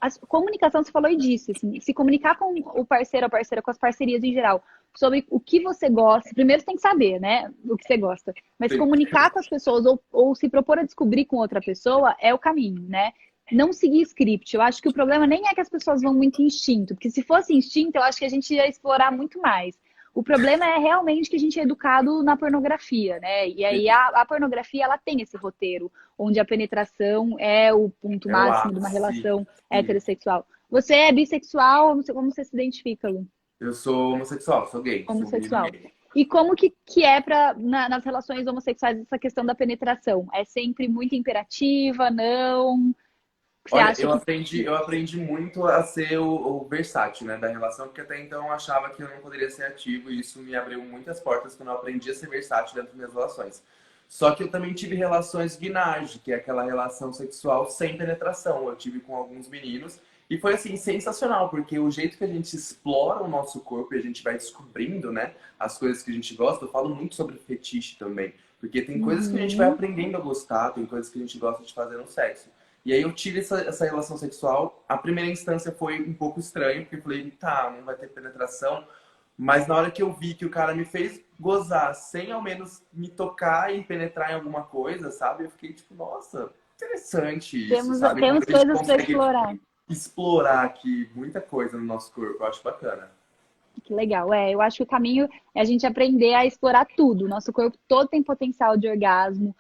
a comunicação, você falou disso, assim, se comunicar com o parceiro, a parceira, com as parcerias em geral, sobre o que você gosta. Primeiro você tem que saber, né, o que você gosta. Mas Sim. comunicar com as pessoas ou se propor a descobrir com outra pessoa é o caminho, né? Não seguir script. Eu acho que o problema nem é que as pessoas vão muito instinto, porque se fosse instinto, eu acho que a gente ia explorar muito mais. O problema é realmente que a gente é educado na pornografia, né? E aí a pornografia, ela tem esse roteiro, onde a penetração é o ponto É o máximo de uma ápice. relação Sim. heterossexual. Você é bissexual? Como você se identifica, Lu? Eu sou homossexual, sou gay, sou um menino Homossexual. gay. E como que é nas relações homossexuais essa questão da penetração? É sempre muito imperativa? Não? Você Olha, acha que. eu aprendi muito a ser o versátil, né, da relação, porque até então eu achava que eu não poderia ser ativo e isso me abriu muitas portas quando eu aprendi a ser versátil dentro das minhas relações. Só que eu também tive relações gnage, que é aquela relação sexual sem penetração. Eu tive com alguns meninos e foi assim sensacional, porque o jeito que a gente explora o nosso corpo e a gente vai descobrindo, né, as coisas que a gente gosta, eu falo muito sobre fetiche também, porque tem coisas que a gente vai Uhum. aprendendo a gostar, tem coisas que a gente gosta de fazer no sexo. E aí eu tive essa relação sexual. A primeira instância foi um pouco estranho, porque eu falei, tá, não vai ter penetração. Mas na hora que eu vi que o cara me fez gozar sem ao menos me tocar e penetrar em alguma coisa, sabe? Eu fiquei tipo, nossa, interessante isso, sabe? Como Temos a gente coisas para consegue explorar. explorar aqui muita coisa no nosso corpo. Eu acho bacana. Que legal. Eu acho que o caminho é a gente aprender a explorar tudo. O nosso corpo todo tem potencial de orgasmo,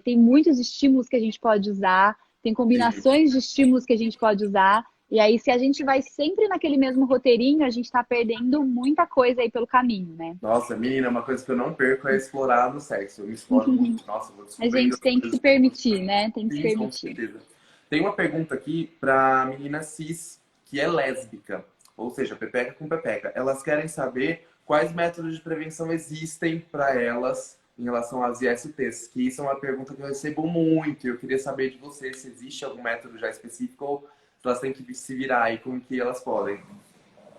tem muitos estímulos que a gente pode usar, tem Sim. combinações de estímulos que a gente pode usar. E aí, se a gente vai sempre naquele mesmo roteirinho, a gente está perdendo muita coisa aí pelo caminho, né? Nossa, menina, uma coisa que eu não perco é explorar no sexo. Eu me exploro muito. Nossa, eu vou A descobrindo gente as tem que se coisas. permitir, né? Tem que se Sim, com permitir. certeza. Tem uma pergunta aqui pra menina cis, que é lésbica, ou seja, pepeca com pepeca. Elas querem saber quais métodos de prevenção existem para elas em relação às ISTs, que isso é uma pergunta que eu recebo muito. Eu queria saber de você se existe algum método já específico ou se elas têm que se virar aí com o que elas podem.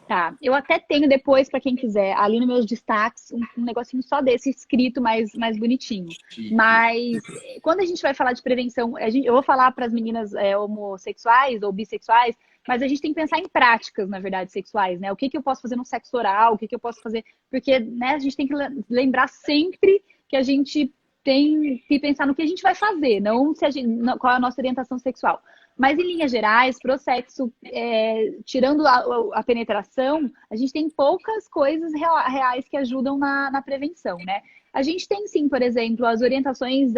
Tá, eu até tenho depois, para quem quiser, ali nos meus destaques, um negocinho só desse escrito mais bonitinho. Chique. Mas quando a gente vai falar de prevenção, eu vou falar para as meninas homossexuais ou bissexuais, mas a gente tem que pensar em práticas, na verdade, sexuais, né? O que eu posso fazer no sexo oral, o que eu posso fazer. Porque, né, a gente tem que lembrar sempre que a gente tem que pensar no que a gente vai fazer, não se a gente, qual é a nossa orientação sexual. Mas, em linhas gerais, pro sexo, tirando a penetração, a gente tem poucas coisas reais que ajudam na prevenção, né? A gente tem, sim, por exemplo, as orientações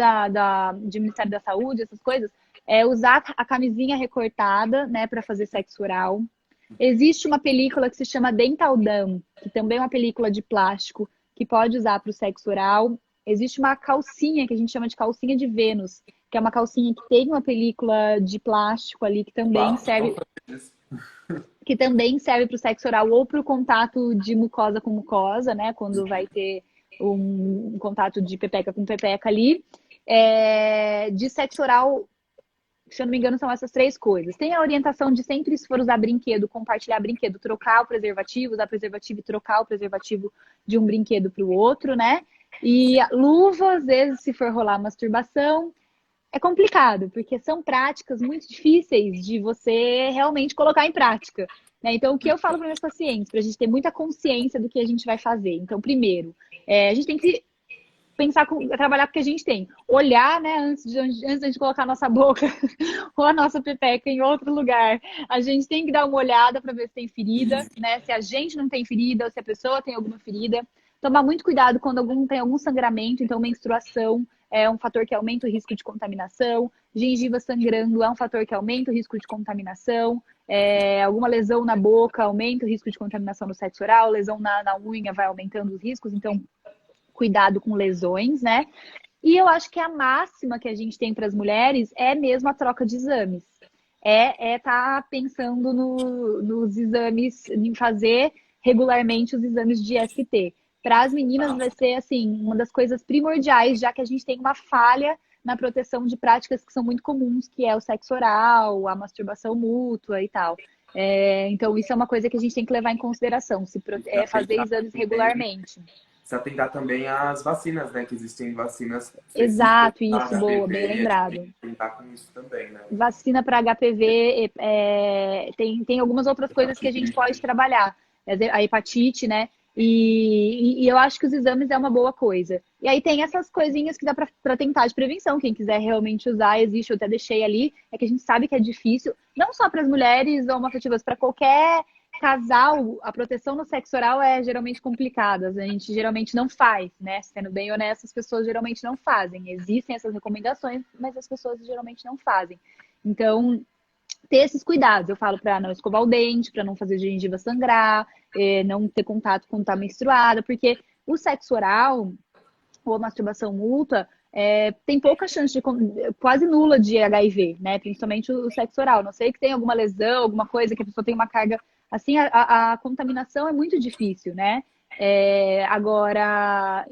de Ministério da Saúde, essas coisas, usar a camisinha recortada, né, para fazer sexo oral. Existe uma película que se chama Dental Dam, que também é uma película de plástico, que pode usar para o sexo oral. Existe uma calcinha que a gente chama de calcinha de Vênus, que é uma calcinha que tem uma película de plástico ali Uau, não sabia disso. que também serve para o sexo oral ou para o contato de mucosa com mucosa, né? Quando vai ter um contato de pepeca com pepeca ali. De sexo oral, se eu não me engano, são essas três coisas. Tem a orientação de sempre, se for usar brinquedo, compartilhar brinquedo, trocar o preservativo, usar preservativo e trocar o preservativo de um brinquedo para o outro, né? E luva, às vezes, se for rolar masturbação. É complicado, porque são práticas muito difíceis de você realmente colocar em prática, né? Então, o que eu falo para meus pacientes, para a gente ter muita consciência do que a gente vai fazer. Então, primeiro, a gente tem que pensar, trabalhar porque a gente tem. Olhar, né, antes de a gente colocar a nossa boca ou a nossa pepeca em outro lugar. A gente tem que dar uma olhada para ver se tem ferida, né? Se a gente não tem ferida ou se a pessoa tem alguma ferida. Tomar muito cuidado quando tem algum sangramento, então menstruação é um fator que aumenta o risco de contaminação. Gengiva sangrando é um fator que aumenta o risco de contaminação. Alguma lesão na boca aumenta o risco de contaminação no sexo oral. Lesão na unha vai aumentando os riscos. Então, cuidado com lesões, né? E eu acho que a máxima que a gente tem para as mulheres é mesmo a troca de exames. Tá pensando nos exames, em fazer regularmente os exames de ST. Para as meninas vai ser, assim, uma das coisas primordiais, já que a gente tem uma falha na proteção de práticas que são muito comuns, que é o sexo oral, a masturbação mútua e tal. Então, isso é uma coisa que a gente tem que levar em consideração, fazer exames regularmente. Se atentar também às vacinas, né? Que existem vacinas específicas Exato, para isso, boa, bem HPV, e a gente tem lembrado. que tentar com isso também, né? Vacina para HPV, tem algumas outras coisas que a gente pode trabalhar. A hepatite, né? E eu acho que os exames é uma boa coisa. E aí tem essas coisinhas que dá para tentar de prevenção. Quem quiser realmente usar, existe, eu até deixei ali. É que a gente sabe que é difícil, não só para as mulheres homoafetivas, para qualquer casal, a proteção no sexo oral é geralmente complicada. A gente geralmente não faz, né? Sendo bem honesto, as pessoas geralmente não fazem. Existem essas recomendações, mas as pessoas geralmente não fazem. Então, ter esses cuidados. Eu falo para não escovar o dente, para não fazer gengiva sangrar, não ter contato quando tá menstruada, porque o sexo oral ou a masturbação mútua tem pouca chance de, quase nula de HIV, né? Principalmente o sexo oral. Não sei que tem alguma lesão, alguma coisa que a pessoa tem uma carga. Assim, a contaminação é muito difícil, né? Agora,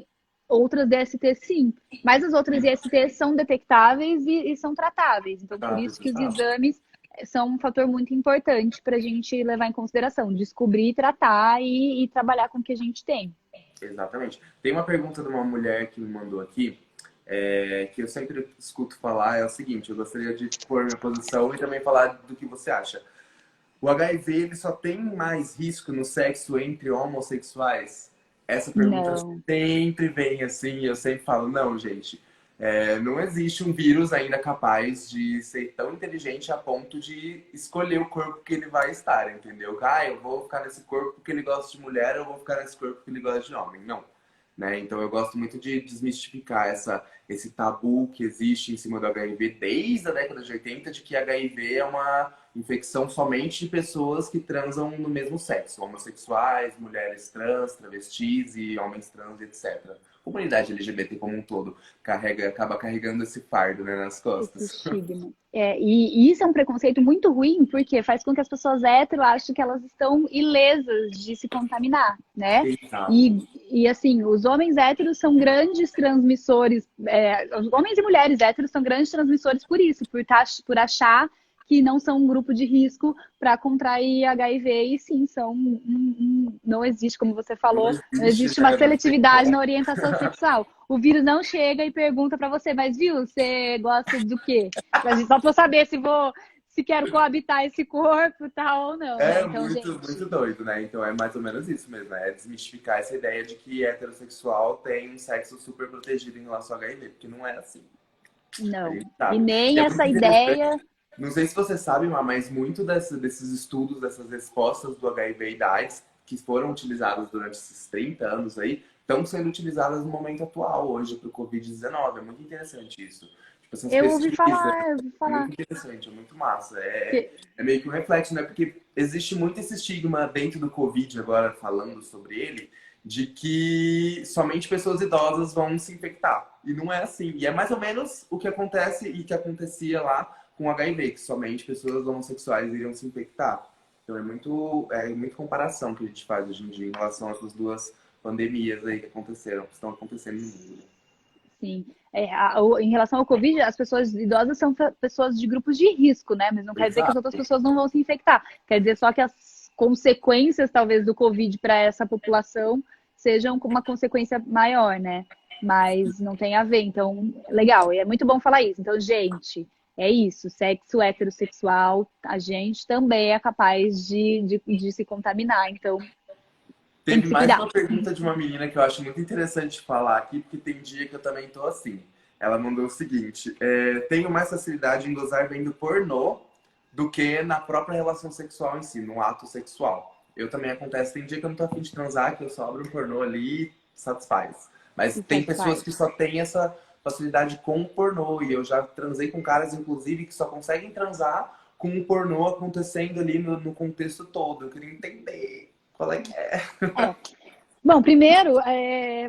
outras DSTs sim. Mas as outras ISTs são detectáveis e são tratáveis. Então, por isso que os exames são um fator muito importante para a gente levar em consideração. Descobrir, tratar e trabalhar com o que a gente tem. Exatamente. Tem uma pergunta de uma mulher que me mandou aqui, que eu sempre escuto falar, é o seguinte, eu gostaria de pôr minha posição e também falar do que você acha. O HIV, ele só tem mais risco no sexo entre homossexuais? Essa pergunta Não. sempre vem assim, eu sempre falo, não, gente, não existe um vírus ainda capaz de ser tão inteligente a ponto de escolher o corpo que ele vai estar, entendeu? Ah, eu vou ficar nesse corpo porque ele gosta de mulher, eu vou ficar nesse corpo porque ele gosta de homem. Não. Né? Então eu gosto muito de desmistificar esse tabu que existe em cima do HIV desde a década de 80, de que HIV é uma infecção somente de pessoas que transam no mesmo sexo, homossexuais, mulheres trans, travestis e homens trans, etc. A comunidade LGBT como um todo acaba carregando esse fardo, né, nas Esse costas. estigma. E isso é um preconceito muito ruim, porque faz com que as pessoas hétero achem que elas estão ilesas de se contaminar, né? Exato. E assim, os homens héteros são grandes transmissores, os homens e mulheres héteros são grandes transmissores por isso, por achar que não são um grupo de risco para contrair HIV, e sim, não existe, como você Não falou, não existe, existe uma né? Não tem seletividade como. na orientação sexual. O vírus não chega e pergunta para você, mas viu, você gosta do quê? Só para eu saber se quero coabitar esse corpo, tal ou não, né? É Então, muito, muito gente, doido, né? Então é mais ou menos isso mesmo, né? É desmistificar essa ideia de que heterossexual tem um sexo super protegido em relação ao HIV, porque não é assim. A não. gente E sabe. E nem é essa muito interessante. ideia. Não sei se você sabe, mas muito desses estudos, dessas respostas do HIV e da AIDS, que foram utilizadas durante esses 30 anos aí, estão sendo utilizadas no momento atual, hoje, para o Covid-19. É muito interessante isso. Tipo pessoas Eu ouvi pesquisam. falar, eu ouvi É falar. muito interessante, é muito massa. Que- É meio que um reflexo, né? Porque existe muito esse estigma dentro do Covid, agora falando sobre ele, de que somente pessoas idosas vão se infectar. E não é assim. E é mais ou menos o que acontece e que acontecia lá com o HIV, que somente pessoas homossexuais iriam se infectar. Então é muito comparação que a gente faz hoje em dia em relação a essas duas pandemias aí que aconteceram, que estão acontecendo no mundo. Sim. Em relação ao Covid, as pessoas idosas são pessoas de grupos de risco, né? Mas não quer dizer que as outras Exato. pessoas não vão se infectar. Quer dizer só que as consequências, talvez, do Covid para essa população sejam com uma consequência maior, né? Mas não tem a ver. Então, legal. E é muito bom falar isso. Então, gente, é isso. Sexo heterossexual, a gente também é capaz de se contaminar. Então, tem que Teve se mais cuidar. uma pergunta de uma menina que eu acho muito interessante falar aqui, porque tem dia que eu também tô assim. Ela mandou o seguinte: tenho mais facilidade em gozar vendo pornô do que na própria relação sexual em si, no ato sexual. Eu também acontece, tem dia que eu não tô afim de transar, que eu só abro um pornô ali e satisfaz. Mas E tem pessoas satisfaz. que só têm essa facilidade com o pornô, e eu já transei com caras, inclusive, que só conseguem transar com o pornô acontecendo ali no contexto todo. Eu queria entender qual é que é. É. Bom, primeiro,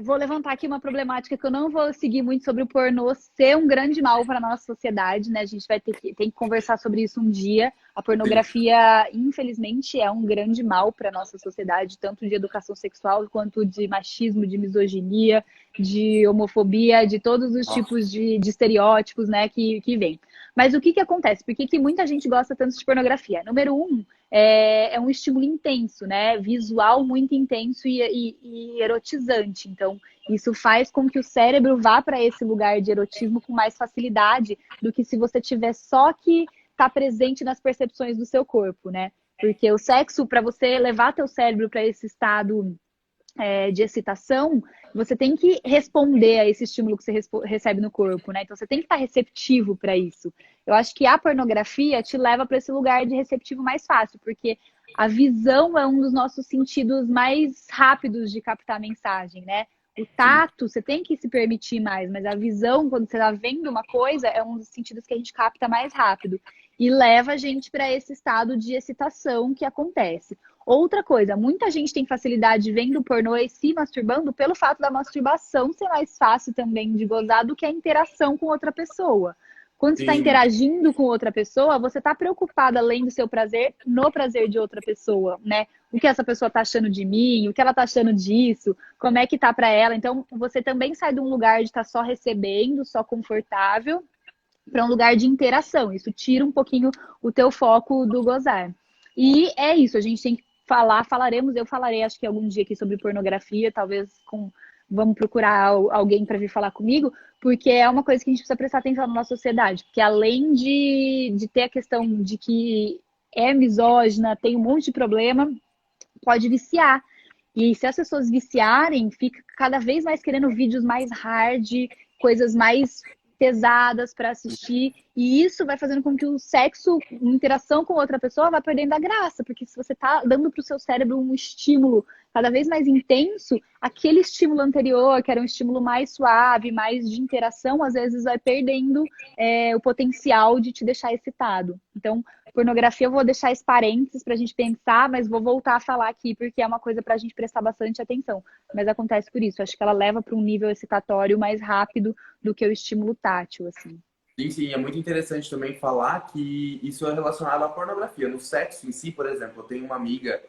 vou levantar aqui uma problemática que eu não vou seguir muito sobre o pornô ser um grande mal para a nossa sociedade, né? A gente vai tem que conversar sobre isso um dia. A Sim. pornografia, infelizmente, é um grande mal para a nossa sociedade, tanto de educação sexual quanto de machismo, de misoginia, de homofobia, de todos os tipos de estereótipos, né, que vem. Mas o que que acontece? Por que que muita gente gosta tanto de pornografia? Número um, é um estímulo intenso, né? Visual muito intenso e erotizante. Então, isso faz com que o cérebro vá para esse lugar de erotismo com mais facilidade do que se você tiver só que tá presente nas percepções do seu corpo, né? Porque o sexo, para você levar teu cérebro para esse estado de excitação, você tem que responder a esse estímulo que você recebe no corpo, né? Então você tem que estar receptivo para isso. Eu acho que a pornografia te leva para esse lugar de receptivo mais fácil, porque a visão é um dos nossos sentidos mais rápidos de captar mensagem, né? O Sim. tato, você tem que se permitir mais, mas a visão, quando você está vendo uma coisa, é um dos sentidos que a gente capta mais rápido. E leva a gente para esse estado de excitação que acontece. Outra coisa, muita gente tem facilidade vendo pornô e se masturbando pelo fato da masturbação ser mais fácil também de gozar do que a interação com outra pessoa. Quando você está Sim. interagindo com outra pessoa, você está preocupada além do seu prazer, no prazer de outra pessoa, né? O que essa pessoa está achando de mim, o que ela está achando disso, como é que tá para ela. Então, você também sai de um lugar de estar só recebendo, só confortável, para um lugar de interação. Isso tira um pouquinho o teu foco do gozar. E é isso, a gente tem que falaremos, eu falarei acho que algum dia aqui sobre pornografia, talvez vamos procurar alguém para vir falar comigo, porque é uma coisa que a gente precisa prestar atenção na nossa sociedade, porque além de ter a questão de que é misógina, tem um monte de problema, pode viciar. E se as pessoas viciarem, fica cada vez mais querendo vídeos mais hard, coisas mais pesadas para assistir, e isso vai fazendo com que o sexo, a interação com outra pessoa, vá perdendo a graça, porque se você tá dando para o seu cérebro um estímulo cada vez mais intenso, aquele estímulo anterior, que era um estímulo mais suave, mais de interação, às vezes vai perdendo o potencial de te deixar excitado. Então, pornografia eu vou deixar esse parênteses para a gente pensar, mas vou voltar a falar aqui, porque é uma coisa para a gente prestar bastante atenção. Mas acontece por isso, acho que ela leva para um nível excitatório mais rápido do que o estímulo tátil, assim. Sim, sim, é muito interessante também falar que isso é relacionado à pornografia. No sexo em si, por exemplo, eu tenho uma amiga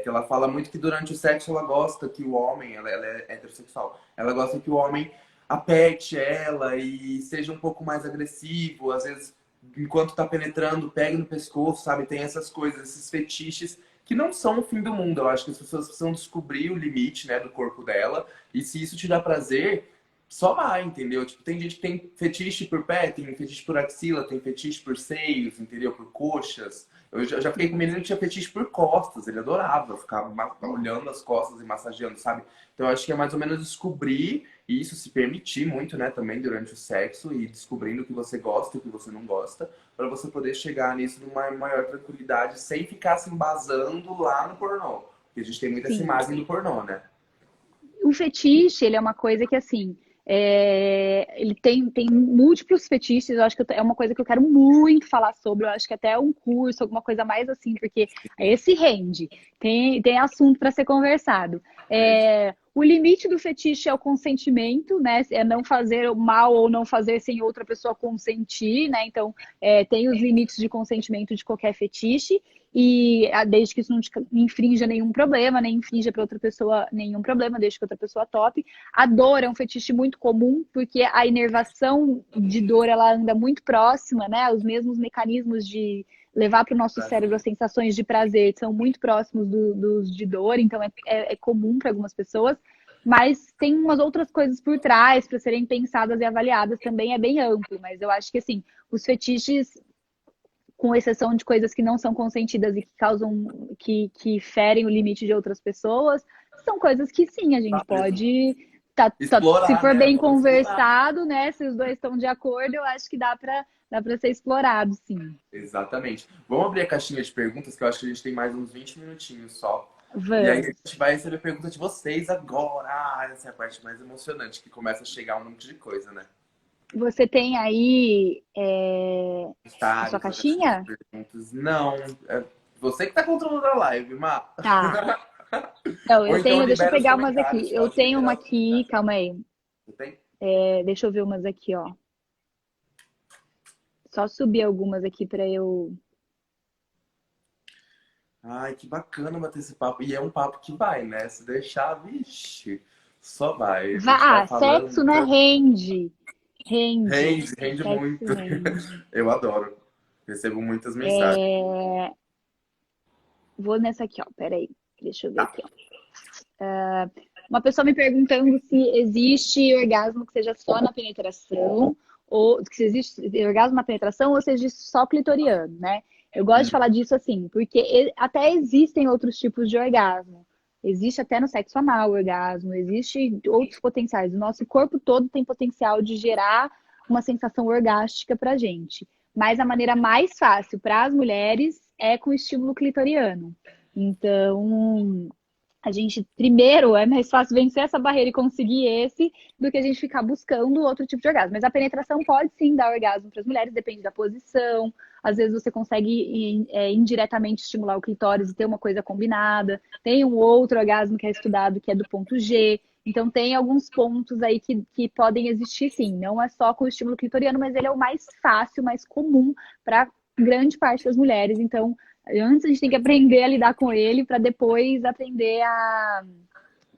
que ela fala muito que durante o sexo ela gosta que o homem, ela é heterossexual, ela gosta que o homem aperte ela e seja um pouco mais agressivo, às vezes, enquanto tá penetrando, pegue no pescoço, sabe? Tem essas coisas, esses fetiches que não são o fim do mundo. Eu acho que as pessoas precisam descobrir o limite, né, do corpo dela e se isso te dá prazer só vai, entendeu? Tipo, tem gente que tem fetiche por pé, tem fetiche por axila, tem fetiche por seios, entendeu? Por coxas. Eu já fiquei com um menino que tinha fetiche por costas, ele adorava ficar olhando as costas e massageando, sabe? Então eu acho que é mais ou menos descobrir e isso se permitir muito, né, também durante o sexo e descobrindo o que você gosta e o que você não gosta, para você poder chegar nisso numa maior tranquilidade sem ficar se embasando lá no pornô. Porque a gente tem muita essa Sim. imagem do pornô, né? O fetiche, ele é uma coisa que, assim, Ele tem múltiplos fetiches, eu acho que é uma coisa que eu quero muito falar sobre, eu acho que até um curso, alguma coisa mais assim, porque esse rende, tem assunto para ser conversado. O limite do fetiche é o consentimento, né? É não fazer mal ou não fazer sem outra pessoa consentir, né? Então, tem os limites de consentimento de qualquer fetiche. E desde que isso não infrinja nenhum problema, nem infrinja para outra pessoa nenhum problema, desde que outra pessoa tope. A dor é um fetiche muito comum, porque a inervação de dor ela anda muito próxima, né? Os mesmos mecanismos de levar para o nosso cérebro as sensações de prazer são muito próximos dos de dor, então é comum para algumas pessoas. Mas tem umas outras coisas por trás para serem pensadas e avaliadas também, é bem amplo. Mas eu acho que, assim, os fetiches, com exceção de coisas que não são consentidas e que causam, que ferem o limite de outras pessoas, são coisas que sim, a gente pode. Se Explorar, for né? bem Vamos explorar. conversado, né? Se os dois estão de acordo, eu acho que dá para ser explorado, sim. Exatamente. Vamos abrir a caixinha de perguntas, que eu acho que a gente tem mais uns 20 minutinhos só. E aí a Vamos. gente vai receber perguntas de vocês agora. Essa é a parte mais emocionante, que começa a chegar um monte de coisa, né? Você tem aí a sua Comentários, a caixinha de caixinha? perguntas. Não. É você que tá controlando a live, Má. Tá. Não, Ou eu então tenho, deixa eu libera os pegar umas comentários. aqui. Eu Pode tenho uma liberar os aqui, comentários. calma aí. Você tem? Deixa eu ver umas aqui, ó. Só subir algumas aqui para eu. Ai, que bacana bater esse papo. E é um papo que vai, né? Se deixar, vixe, só vai. A gente vai falando Sexo, né? muita. Rende. Rende. Rende Sexo muito. rende. Eu adoro. Recebo muitas mensagens. É, Vou nessa aqui, ó. Peraí. Deixa eu ver Tá. aqui, ó. Uma pessoa me perguntando se existe orgasmo que seja só na penetração, ou se existe orgasmo na penetração ou se existe só clitoriano, né? Eu gosto de Hum, falar disso assim, porque até existem outros tipos de orgasmo. Existe até no sexo anal orgasmo, existe outros potenciais. O nosso corpo todo tem potencial de gerar uma sensação orgástica pra gente. Mas a maneira mais fácil para as mulheres é com estímulo clitoriano. Então, a gente, primeiro, é mais fácil vencer essa barreira e conseguir esse do que a gente ficar buscando outro tipo de orgasmo. Mas a penetração pode sim dar orgasmo para as mulheres, depende da posição. Às vezes você consegue indiretamente estimular o clitóris e ter uma coisa combinada. Tem um outro orgasmo que é estudado, que é do ponto G. Então tem alguns pontos aí que podem existir sim. Não é só com o estímulo clitoriano, mas ele é o mais fácil, mais comum para grande parte das mulheres. Então, antes a gente tem que aprender a lidar com ele para depois aprender a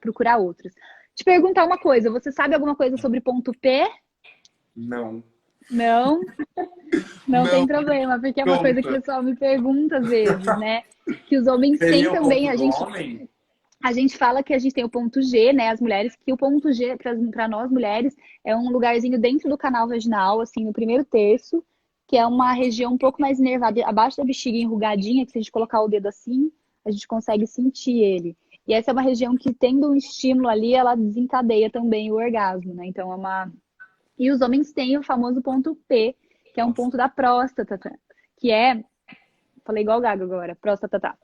procurar outros. Te perguntar uma coisa, você sabe alguma coisa sobre ponto P? não. Não, não Não, tem problema, porque é uma coisa que o conta. pessoal me pergunta às vezes, né? Que os homens têm Seria o também, ponto a do gente homem? a gente fala que a gente tem o ponto G, né? As mulheres, que o ponto G, para nós mulheres, é um lugarzinho dentro do canal vaginal, assim, no primeiro terço, que é uma região um pouco mais nervada, abaixo da bexiga enrugadinha, que se a gente colocar o dedo assim, a gente consegue sentir ele. E essa é uma região que, tendo um estímulo ali, ela desencadeia também o orgasmo, né? Então é uma. E os homens têm o famoso ponto P, que é um Nossa. ponto da próstata, que é. Falei igual o Gago agora, próstata, tá.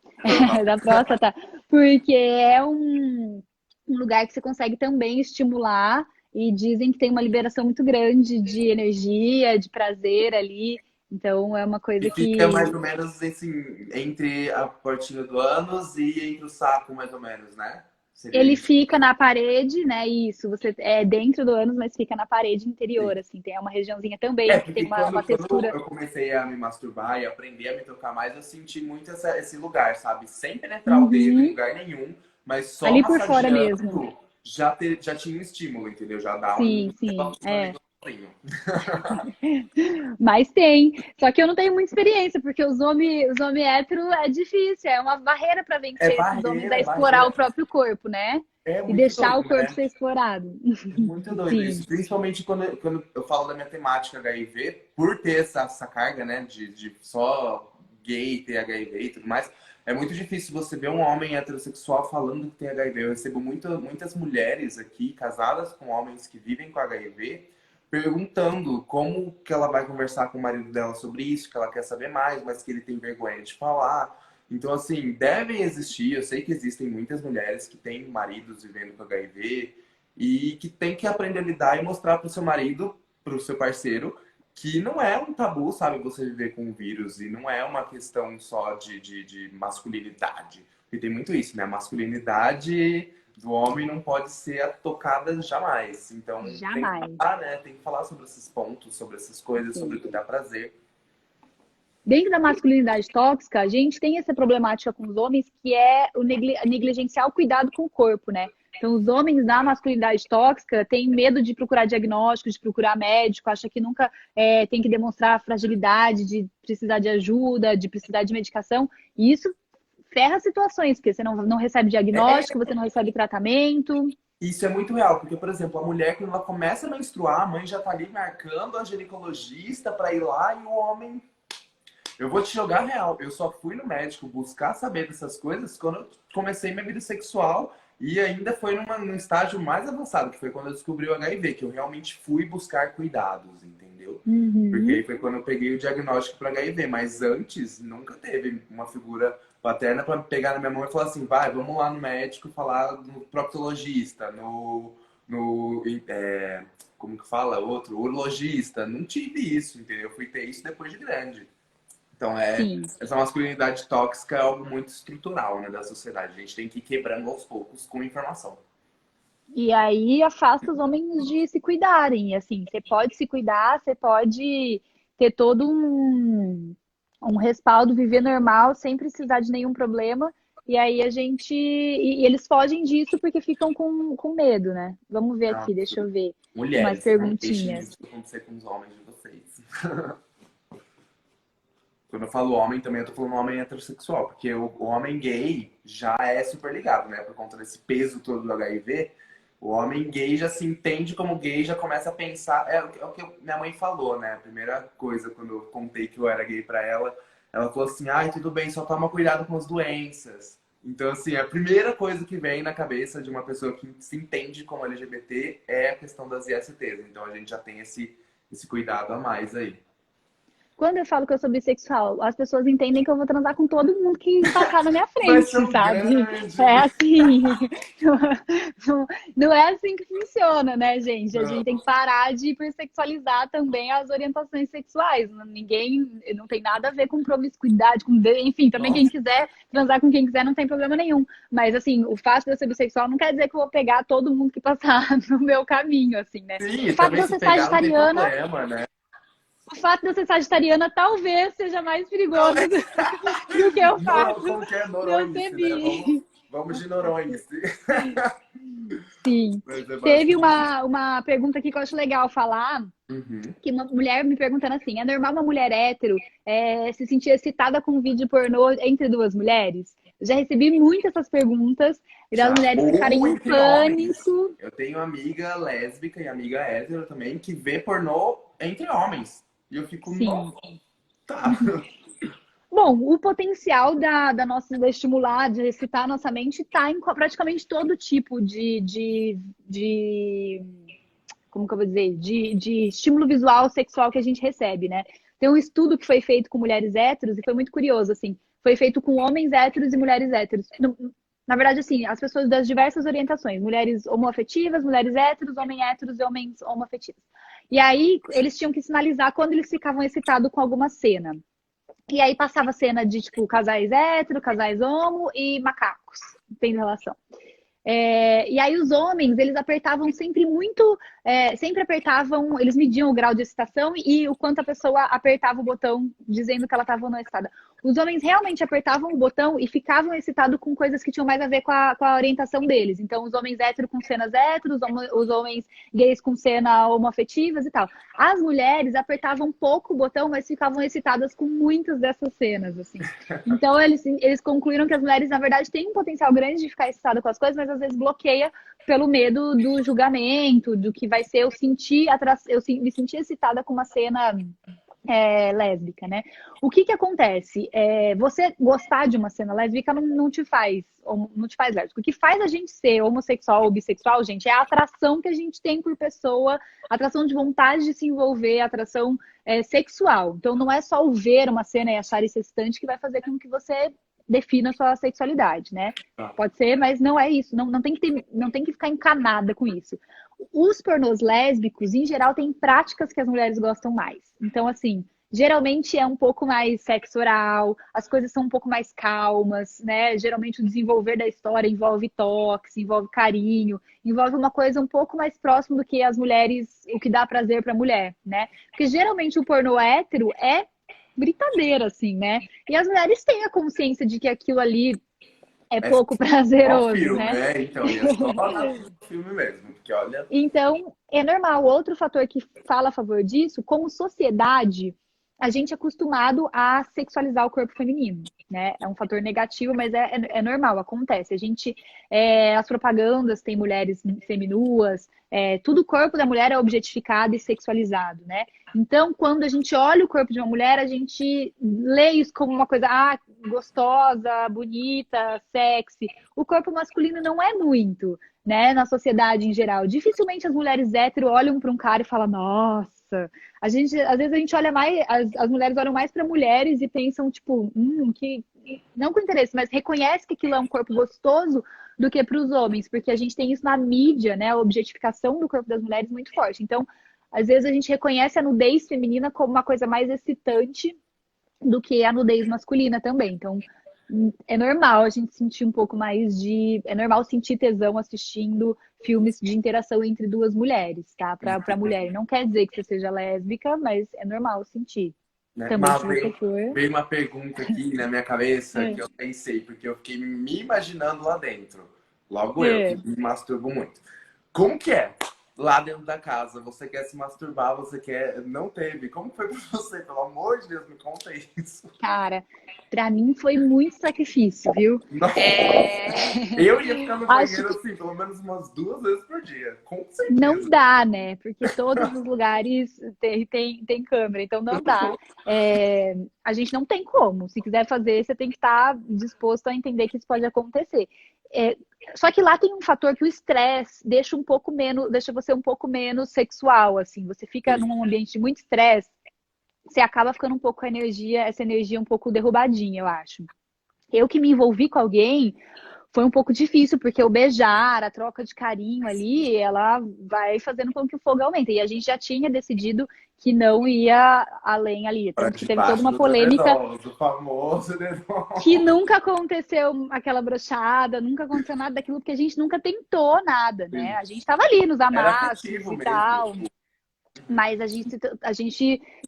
Da próstata, porque é um lugar que você consegue também estimular e dizem que tem uma liberação muito grande de energia, de prazer ali. Então é uma E coisa fica mais que ou menos assim, entre a portinha do ânus e entre o saco, mais ou menos, né? Seria ele isso. fica na parede, né? Isso, você é dentro do ânus, mas fica na parede interior, assim. Tem uma regiãozinha também que tem Porque uma quando textura. eu comecei a me masturbar e aprender a me tocar mais, eu senti muito esse lugar, sabe? Sem penetrar o dedo em Uhum, lugar nenhum, mas só ali por fora mesmo. massageando já tinha um estímulo, entendeu? Já dá um Sim, sim, negócio é. negocinho. Mas tem. Só que eu não tenho muita experiência, porque os homens héteros é difícil, é uma barreira para vencer esses homens a É explorar barreira. o próprio corpo, né? É E muito deixar o doido, corpo né? ser explorado. É muito doido Sim, isso. Principalmente quando eu falo da minha temática HIV, por ter essa carga, né, de só gay ter HIV e tudo mais, é muito difícil você ver um homem heterossexual falando que tem HIV. Eu recebo muitas mulheres aqui, casadas com homens que vivem com HIV, perguntando como que ela vai conversar com o marido dela sobre isso, que ela quer saber mais, mas que ele tem vergonha de falar. Então, assim, devem existir, eu sei que existem muitas mulheres que têm maridos vivendo com HIV, e que tem que aprender a lidar e mostrar pro seu marido, pro seu parceiro, que não é um tabu, sabe, você viver com o vírus e não é uma questão só de masculinidade. Porque tem muito isso, né? A masculinidade do homem não pode ser tocada jamais. Então tem que Jamais. falar, né? Tem que falar sobre esses pontos, sobre essas coisas, sobre o Sim. que dá prazer. Dentro da masculinidade tóxica, a gente tem essa problemática com os homens que é o negligenciar o cuidado com o corpo, né? Então, os homens da masculinidade tóxica têm medo de procurar diagnóstico, de procurar médico, acha que nunca tem que demonstrar fragilidade, de precisar de ajuda, de precisar de medicação. E isso ferra situações, porque você não recebe É, diagnóstico, você não recebe tratamento. isso é muito real, porque, por exemplo, a mulher, quando ela começa a menstruar, a mãe já tá ali marcando a ginecologista pra ir lá e o homem. Eu vou te jogar real. Eu só fui no médico buscar saber dessas coisas quando eu comecei minha vida sexual e ainda foi num estágio mais avançado, que foi quando eu descobri o HIV, que eu realmente fui buscar cuidados, entendeu? Porque Uhum. aí foi quando eu peguei o diagnóstico para HIV, mas antes nunca teve uma figura paterna para pegar na minha mão e falar assim, vai, vamos lá no médico falar no proctologista, como que fala? Outro, urologista. Não tive isso, entendeu? Eu fui ter isso depois de grande. Então, Sim. essa masculinidade tóxica é algo muito estrutural, né, da sociedade. A gente tem que ir quebrando aos poucos com informação. E aí afasta os homens de se cuidarem. E assim, você pode se cuidar, você pode ter todo um respaldo, viver normal, sem precisar de nenhum problema. E aí a gente. E eles fogem disso porque ficam com medo, né? Vamos ver Ah, aqui, deixa eu ver umas mulheres, não deixem perguntinhas. isso acontecer com os homens de vocês. Quando eu falo homem, também eu tô falando homem heterossexual, porque o homem gay já é super ligado, né? Por conta desse peso todo do HIV. O homem gay já se entende como gay, já começa a pensar. É o que minha mãe falou, né? A primeira coisa, quando eu contei que eu era gay pra ela, ela falou assim: ai, tudo bem, só toma cuidado com as doenças. Então, assim, a primeira coisa que vem na cabeça de uma pessoa que se entende como LGBT é a questão das ISTs. Então, a gente já tem esse cuidado a mais aí. Quando eu falo que eu sou bissexual, as pessoas entendem que eu vou transar com todo mundo que passar na minha Vai ser frente, um sabe? grande. É assim. Não, não é assim que funciona, né, gente? A gente tem Não. que parar de hipersexualizar também as orientações sexuais. Ninguém, não tem nada a ver com promiscuidade, enfim, também quem Nossa. quiser transar com quem quiser não tem problema nenhum. Mas assim, o fato de eu ser bissexual não quer dizer que eu vou pegar todo mundo que passar no meu caminho, assim, né? Sim, O e fato de também eu se ser pegar não tem sagitariana problema, né? o fato de eu ser sagitariana talvez seja mais Não, perigoso do que o fato como que é de eu ser Noronhice, né? Vamos, bi. vamos de Noronhice. Sim. Mas é Teve basicamente isso. uma pergunta aqui que eu acho legal falar, Uhum. que uma mulher me perguntando assim, é normal uma mulher hétero se sentir excitada com um vídeo pornô entre duas mulheres? Eu já recebi muitas essas perguntas e das Já. mulheres ficarem Ou em entre homens. pânico. Eu tenho amiga lésbica e amiga hétero também que vê pornô entre homens. E eu fico, Sim. nossa, tá. Bom, o potencial da nossa de estimular, de excitar a nossa mente está em praticamente todo tipo de como que eu vou dizer, de estímulo visual sexual que a gente recebe, né? Tem um estudo que foi feito com mulheres héteros e foi muito curioso, assim. Foi feito com homens héteros e mulheres héteros. Na verdade, assim, as pessoas das diversas orientações, mulheres homoafetivas, mulheres héteros, homens héteros e homens homoafetivos. E aí, eles tinham que sinalizar quando eles ficavam excitados com alguma cena. E aí passava cena de, tipo, casais hétero, casais homo e macacos. Tem relação. E aí os homens, eles apertavam sempre muito, sempre apertavam, eles mediam o grau de excitação e o quanto a pessoa apertava o botão dizendo que ela estava ou não excitada. Os homens realmente apertavam o botão e ficavam excitados com coisas que tinham mais a ver com a orientação deles. Então, os homens héteros com cenas héteros, os homens gays com cena homoafetivas e tal. As mulheres apertavam pouco o botão, mas ficavam excitadas com muitas dessas cenas, assim. Então, eles concluíram que as mulheres, na verdade, têm um potencial grande de ficar excitada com as coisas, mas às vezes bloqueia pelo medo do julgamento, do que vai ser me sentir excitada com uma cena lésbica, né? O que acontece? Você gostar de uma cena lésbica não te faz lésbico. O que faz a gente ser homossexual ou bissexual, gente, é a atração que a gente tem por pessoa, atração de vontade de se envolver, atração sexual. Então não é só o ver uma cena e achar isso excitante que vai fazer com que você defina a sua sexualidade, né? Tá. Pode ser, mas não é isso. Não, não tem que ficar encanada com isso. Os pornôs lésbicos, em geral, têm práticas que as mulheres gostam mais. Então, assim, geralmente é um pouco mais sexo oral, as coisas são um pouco mais calmas, né? Geralmente o desenvolver da história envolve toques, envolve carinho, envolve uma coisa um pouco mais próxima do que as mulheres, o que dá prazer para a mulher, né? Porque geralmente o pornô hétero é britadeira, assim, né? E as mulheres têm a consciência de que aquilo ali é É pouco só prazeroso, filme, né? né? Então, e é só na filme mesmo, porque olha. Então, é normal. Outro fator que fala a favor disso, como sociedade, a gente é acostumado a sexualizar o corpo feminino, né? É um fator negativo, mas é normal, acontece. A gente, as propagandas têm mulheres seminuas, tudo o corpo da mulher é objetificado e sexualizado, né? Então, quando a gente olha o corpo de uma mulher, a gente lê isso como uma coisa, gostosa, bonita, sexy. O corpo masculino não é muito, né, na sociedade em geral. Dificilmente as mulheres hétero olham para um cara e falam, nossa. Às vezes a gente olha mais, as mulheres olham mais para mulheres e pensam, tipo, que não com interesse, mas reconhece que aquilo é um corpo gostoso do que para os homens, porque a gente tem isso na mídia, né, a objetificação do corpo das mulheres muito forte. Então, às vezes a gente reconhece a nudez feminina como uma coisa mais excitante do que a nudez masculina também. Então, é normal a gente sentir um pouco mais de. É normal sentir tesão assistindo filmes de interação entre duas mulheres, tá? Pra mulher. Não quer dizer que você seja lésbica, mas é normal sentir. Né? Também, Mas se você for. veio uma pergunta aqui na minha cabeça É, que eu pensei, porque eu fiquei me imaginando lá dentro. Logo eu, que é. me masturbo muito. Como que é? Lá dentro da casa, você quer se masturbar, você quer. Não teve. Como foi pra você? Pelo amor de Deus, me conta isso. Cara, pra mim foi muito sacrifício, viu? Nossa! É... Eu ia ficar no Acho banheiro que assim, pelo menos umas 2 vezes por dia. Com não certeza. dá, né? Porque todos os lugares tem câmera, então não dá. A gente não tem como. Se quiser fazer, você tem que estar disposto a entender que isso pode acontecer. É, só que lá tem um fator que o estresse deixa você um pouco menos sexual, assim. Você fica num ambiente de muito estresse, você acaba ficando um pouco com essa energia um pouco derrubadinha, eu acho. Eu que me envolvi com alguém, foi um pouco difícil, porque o beijar, a troca de carinho ali, ela vai fazendo com que o fogo aumente. E a gente já tinha decidido que não ia além ali. Para Tanto que teve toda debaixo uma do polêmica dedonho, o famoso que dedonho. nunca aconteceu aquela brochada, nunca aconteceu nada daquilo, porque a gente nunca tentou nada, né? Sim. A gente tava ali nos Era amassos afetivo e mesmo. tal. Mas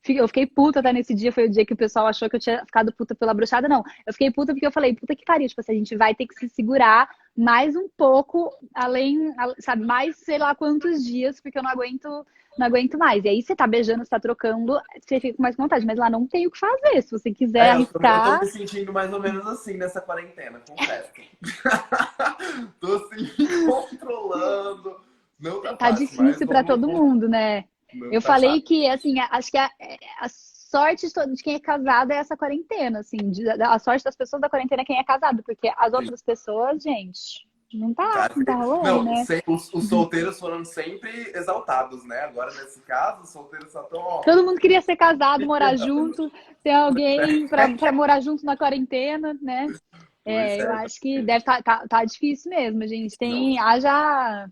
eu fiquei puta até nesse dia, foi o dia que o pessoal achou que eu tinha ficado puta pela brochada, não. Eu fiquei puta porque eu falei, puta que pariu, tipo assim, a gente vai ter que se segurar mais um pouco, sabe, mais sei lá quantos dias, porque eu não aguento mais. E aí você tá beijando, você tá trocando, você fica com mais vontade, mas lá não tem o que fazer. Se você quiser Eu tô arriscar, me sentindo mais ou menos assim nessa quarentena, confesso. Tô assim, me controlando. Não tá tá fácil, mas difícil pra todo vamos. mundo, né? Não Eu tá falei fácil. que, assim, acho que a sorte de quem é casado é essa quarentena, assim. A sorte das pessoas da quarentena é quem é casado, porque as outras pessoas, gente, Cara, não tá rolando, não, né? os solteiros foram sempre exaltados, né? Agora, nesse caso, os solteiros só estão, ó. Todo mundo queria ser casado, morar junto, ter alguém pra morar junto na quarentena, né? Pois Eu é, acho que deve tá difícil mesmo, a gente. não. Haja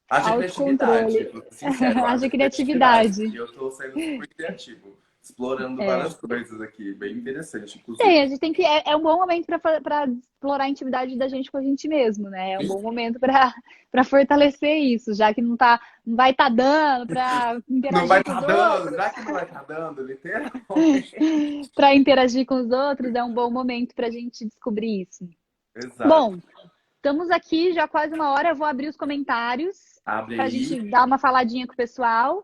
Haja criatividade, autocontrole, vou ser sincero, haja haja criatividade. E criatividade. eu tô sendo super criativo, explorando É. várias coisas aqui, bem interessante, Tem, inclusive. a gente tem que. É um bom momento para explorar a intimidade da gente com a gente mesmo, né? É um bom momento para fortalecer isso, já que não vai estar dando para Não vai interagir com os estar dando, outros. já que não vai estar dando, literalmente. Para interagir com os outros, é um bom momento para a gente descobrir isso. Exato. Bom, estamos aqui já quase uma hora. Eu vou abrir os comentários Abre para a aí. gente dar uma faladinha com o pessoal.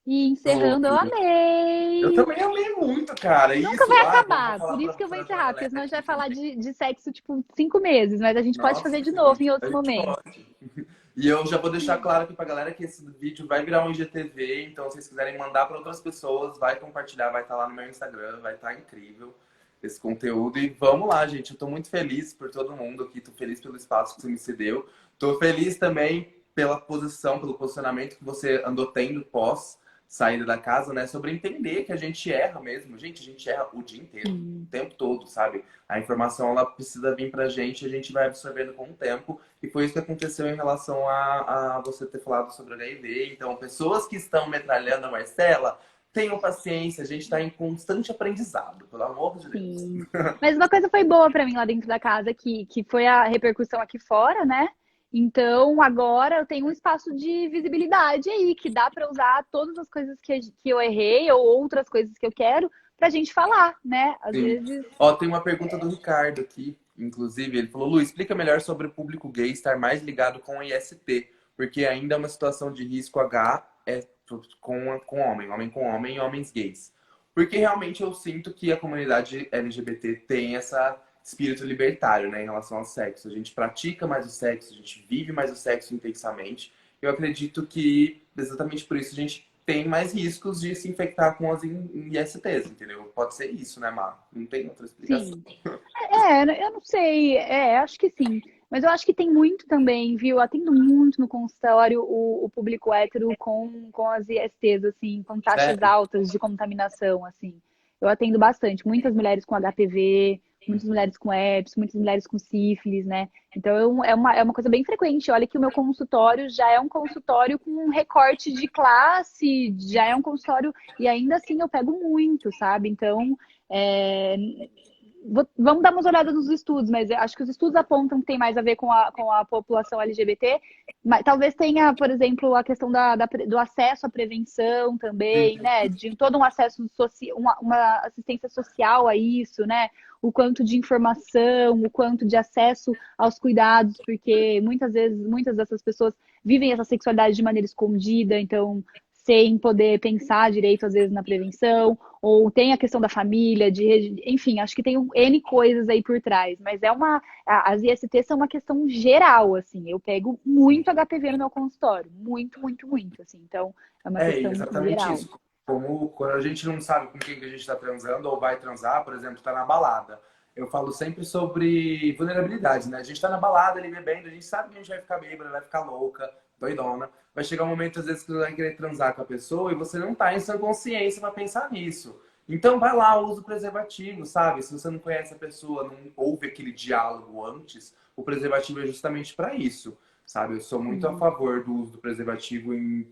E encerrando, eu Pronto. Eu amei! também amei muito, cara. Nunca Isso, vai vou acabar, falar por isso que eu vou pra encerrar, porque galera senão a gente vai aqui falar também. de sexo, tipo, 5 meses, mas a gente pode Nossa, fazer de sim, novo em a outros gente momentos. pode. E eu já vou deixar claro aqui pra galera que esse vídeo vai virar um IGTV, então se vocês quiserem mandar para outras pessoas, vai compartilhar, vai estar lá no meu Instagram, vai estar incrível esse conteúdo. E vamos lá, gente. Eu tô muito feliz por todo mundo aqui, tô feliz pelo espaço que você me cedeu. Tô feliz também pela posição, pelo posicionamento que você andou tendo pós. saída da casa, né? Sobre entender que a gente erra mesmo. Gente, a gente erra o dia inteiro, o tempo todo, sabe? A informação, ela precisa vir pra gente, a gente vai absorvendo com o tempo. E foi isso que aconteceu em relação a você ter falado sobre HIV. Então, pessoas que estão metralhando a Marcela, tenham paciência, a gente está em constante aprendizado, pelo amor de Deus. Sim. Mas uma coisa foi boa pra mim lá dentro da casa, que foi a repercussão aqui fora, né? Então, agora eu tenho um espaço de visibilidade aí, que dá pra usar todas as coisas que eu errei ou outras coisas que eu quero pra gente falar, né? Às Sim. vezes. Ó, tem uma pergunta do Ricardo aqui, inclusive, ele falou, Lu, explica melhor sobre o público gay estar mais ligado com o IST, porque ainda é uma situação de risco H homem com homem e homens gays. Porque realmente eu sinto que a comunidade LGBT tem esse espírito libertário, né, em relação ao sexo. A gente pratica mais o sexo, a gente vive mais o sexo intensamente. Eu acredito que, exatamente por isso, a gente tem mais riscos de se infectar com as ISTs, entendeu? Pode ser isso, né, Mar? Não tem outra explicação. Sim. Eu não sei. Acho que sim. Mas eu acho que tem muito também, viu? Eu atendo muito no consultório o público hétero com as ISTs, assim, com taxas Sério? altas de contaminação, assim. Eu atendo bastante. Muitas mulheres com HPV, muitas mulheres com herpes, muitas mulheres com sífilis, né? Então é uma coisa bem frequente. Olha que o meu consultório já é um consultório com um recorte de classe, já é um consultório, e ainda assim eu pego muito, sabe? Então, é, vamos dar umas olhadas nos estudos, mas eu acho que os estudos apontam que tem mais a ver com a população LGBT. Mas talvez tenha, por exemplo, a questão do acesso à prevenção também, né? De todo um acesso, uma assistência social a isso, né? O quanto de informação, o quanto de acesso aos cuidados, porque muitas vezes, muitas dessas pessoas vivem essa sexualidade de maneira escondida, então sem poder pensar direito, às vezes, na prevenção, ou tem a questão da família, enfim, acho que tem N coisas aí por trás, mas as ISTs são uma questão geral, assim, eu pego muito HPV no meu consultório, muito, muito, muito, assim, então é uma É questão exatamente geral. isso. Como quando a gente não sabe com quem que a gente está transando ou vai transar, por exemplo, está na balada. Eu falo sempre sobre vulnerabilidade, né? A gente está na balada ali bebendo, a gente sabe que a gente vai ficar bêbada, vai ficar louca, doidona. Vai chegar um momento, às vezes, que você vai querer transar com a pessoa e você não tá em sua consciência para pensar nisso. Então vai lá, usa o preservativo, sabe? Se você não conhece a pessoa, não houve aquele diálogo antes, o preservativo é justamente para isso, sabe? Eu sou muito a favor do uso do preservativo em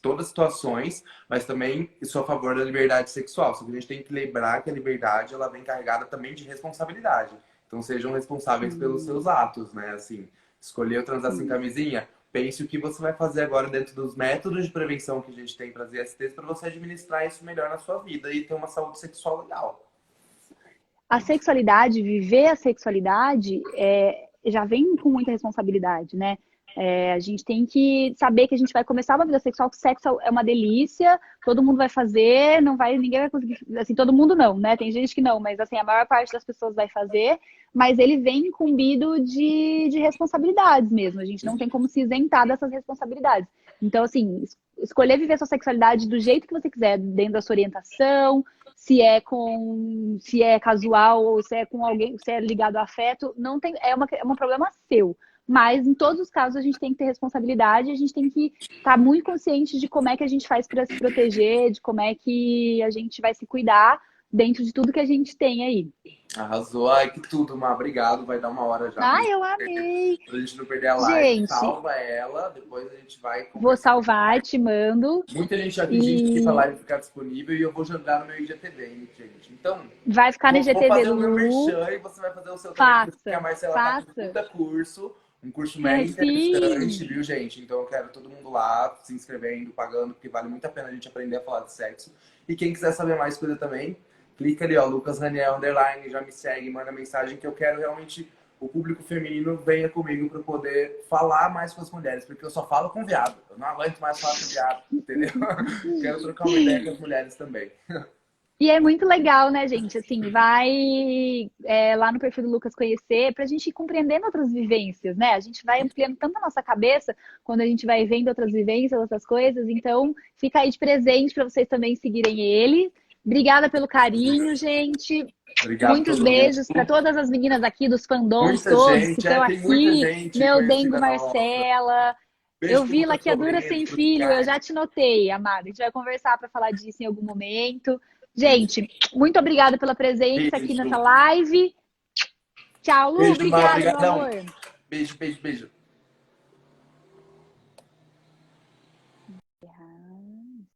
todas as situações, mas também sou a favor da liberdade sexual. Só que a gente tem que lembrar que a liberdade ela vem carregada também de responsabilidade. Então sejam responsáveis pelos seus atos, né? Assim, escolher transar sem camisinha, pense o que você vai fazer agora dentro dos métodos de prevenção que a gente tem para as ISTs para você administrar isso melhor na sua vida e ter uma saúde sexual legal. A sexualidade, viver a sexualidade, já vem com muita responsabilidade, né? A gente tem que saber que a gente vai começar uma vida sexual, que sexo é uma delícia, todo mundo vai fazer, ninguém vai conseguir, assim, todo mundo não, né? Tem gente que não, mas assim, a maior parte das pessoas vai fazer, mas ele vem incumbido de responsabilidades mesmo, a gente não tem como se isentar dessas responsabilidades. Então, assim, escolher viver sua sexualidade do jeito que você quiser, dentro da sua orientação, se é casual ou se é com alguém, se é ligado a afeto, não tem, é um problema seu. Mas, em todos os casos, a gente tem que ter responsabilidade, a gente tem que estar muito consciente de como é que a gente faz para se proteger, de como é que a gente vai se cuidar dentro de tudo que a gente tem aí. Arrasou. Ai, que tudo, Má. Obrigado. Vai dar uma hora já. Ah, eu amei! Pra gente não perder a live. Gente, Salva ela, depois a gente vai vou conversar. salvar, te mando. Muita gente acredita que a live ficar disponível e eu vou jogar no meu IGTV, hein, gente. Então, Vai ficar no vou IGTV fazer do o meu Lu. merchan e você vai fazer o seu também, porque a Faça, Marcela tá com faça. puta curso. Um curso mega interessante, Sim, viu, gente? Então eu quero todo mundo lá se inscrevendo, pagando, porque vale muito a pena a gente aprender a falar de sexo. E quem quiser saber mais coisa também, clica ali, ó, Lucas Raniel, _, já me segue, manda mensagem que eu quero realmente o público feminino venha comigo para poder falar mais com as mulheres, porque eu só falo com viado. Eu não aguento mais falar com viado, entendeu? Quero trocar uma ideia com as mulheres também. e é muito legal, né, gente? Assim, vai lá no perfil do Lucas conhecer, pra gente ir compreendendo outras vivências, né? A gente vai ampliando tanto a nossa cabeça quando a gente vai vendo outras vivências, outras coisas. Então, fica aí de presente para vocês também seguirem ele. Obrigada pelo carinho, gente. Obrigado a Muitos todo mundo. beijos para todas as meninas aqui dos fandoms Muita todos que gente, estão tem muita aqui. gente Meu Dengo conhecida nossa. Marcela. Beijo Eu pro vi Lucas Laqueadura Sobrinho, Sem pro Filho, eu Ricardo. já te notei, amada. A gente vai conversar para falar disso em algum momento. Gente, muito obrigada pela presença aqui nessa Beijo. live. Tchau, Lu. Beijo, Má. Obrigada, meu Obrigadão. amor. Beijo.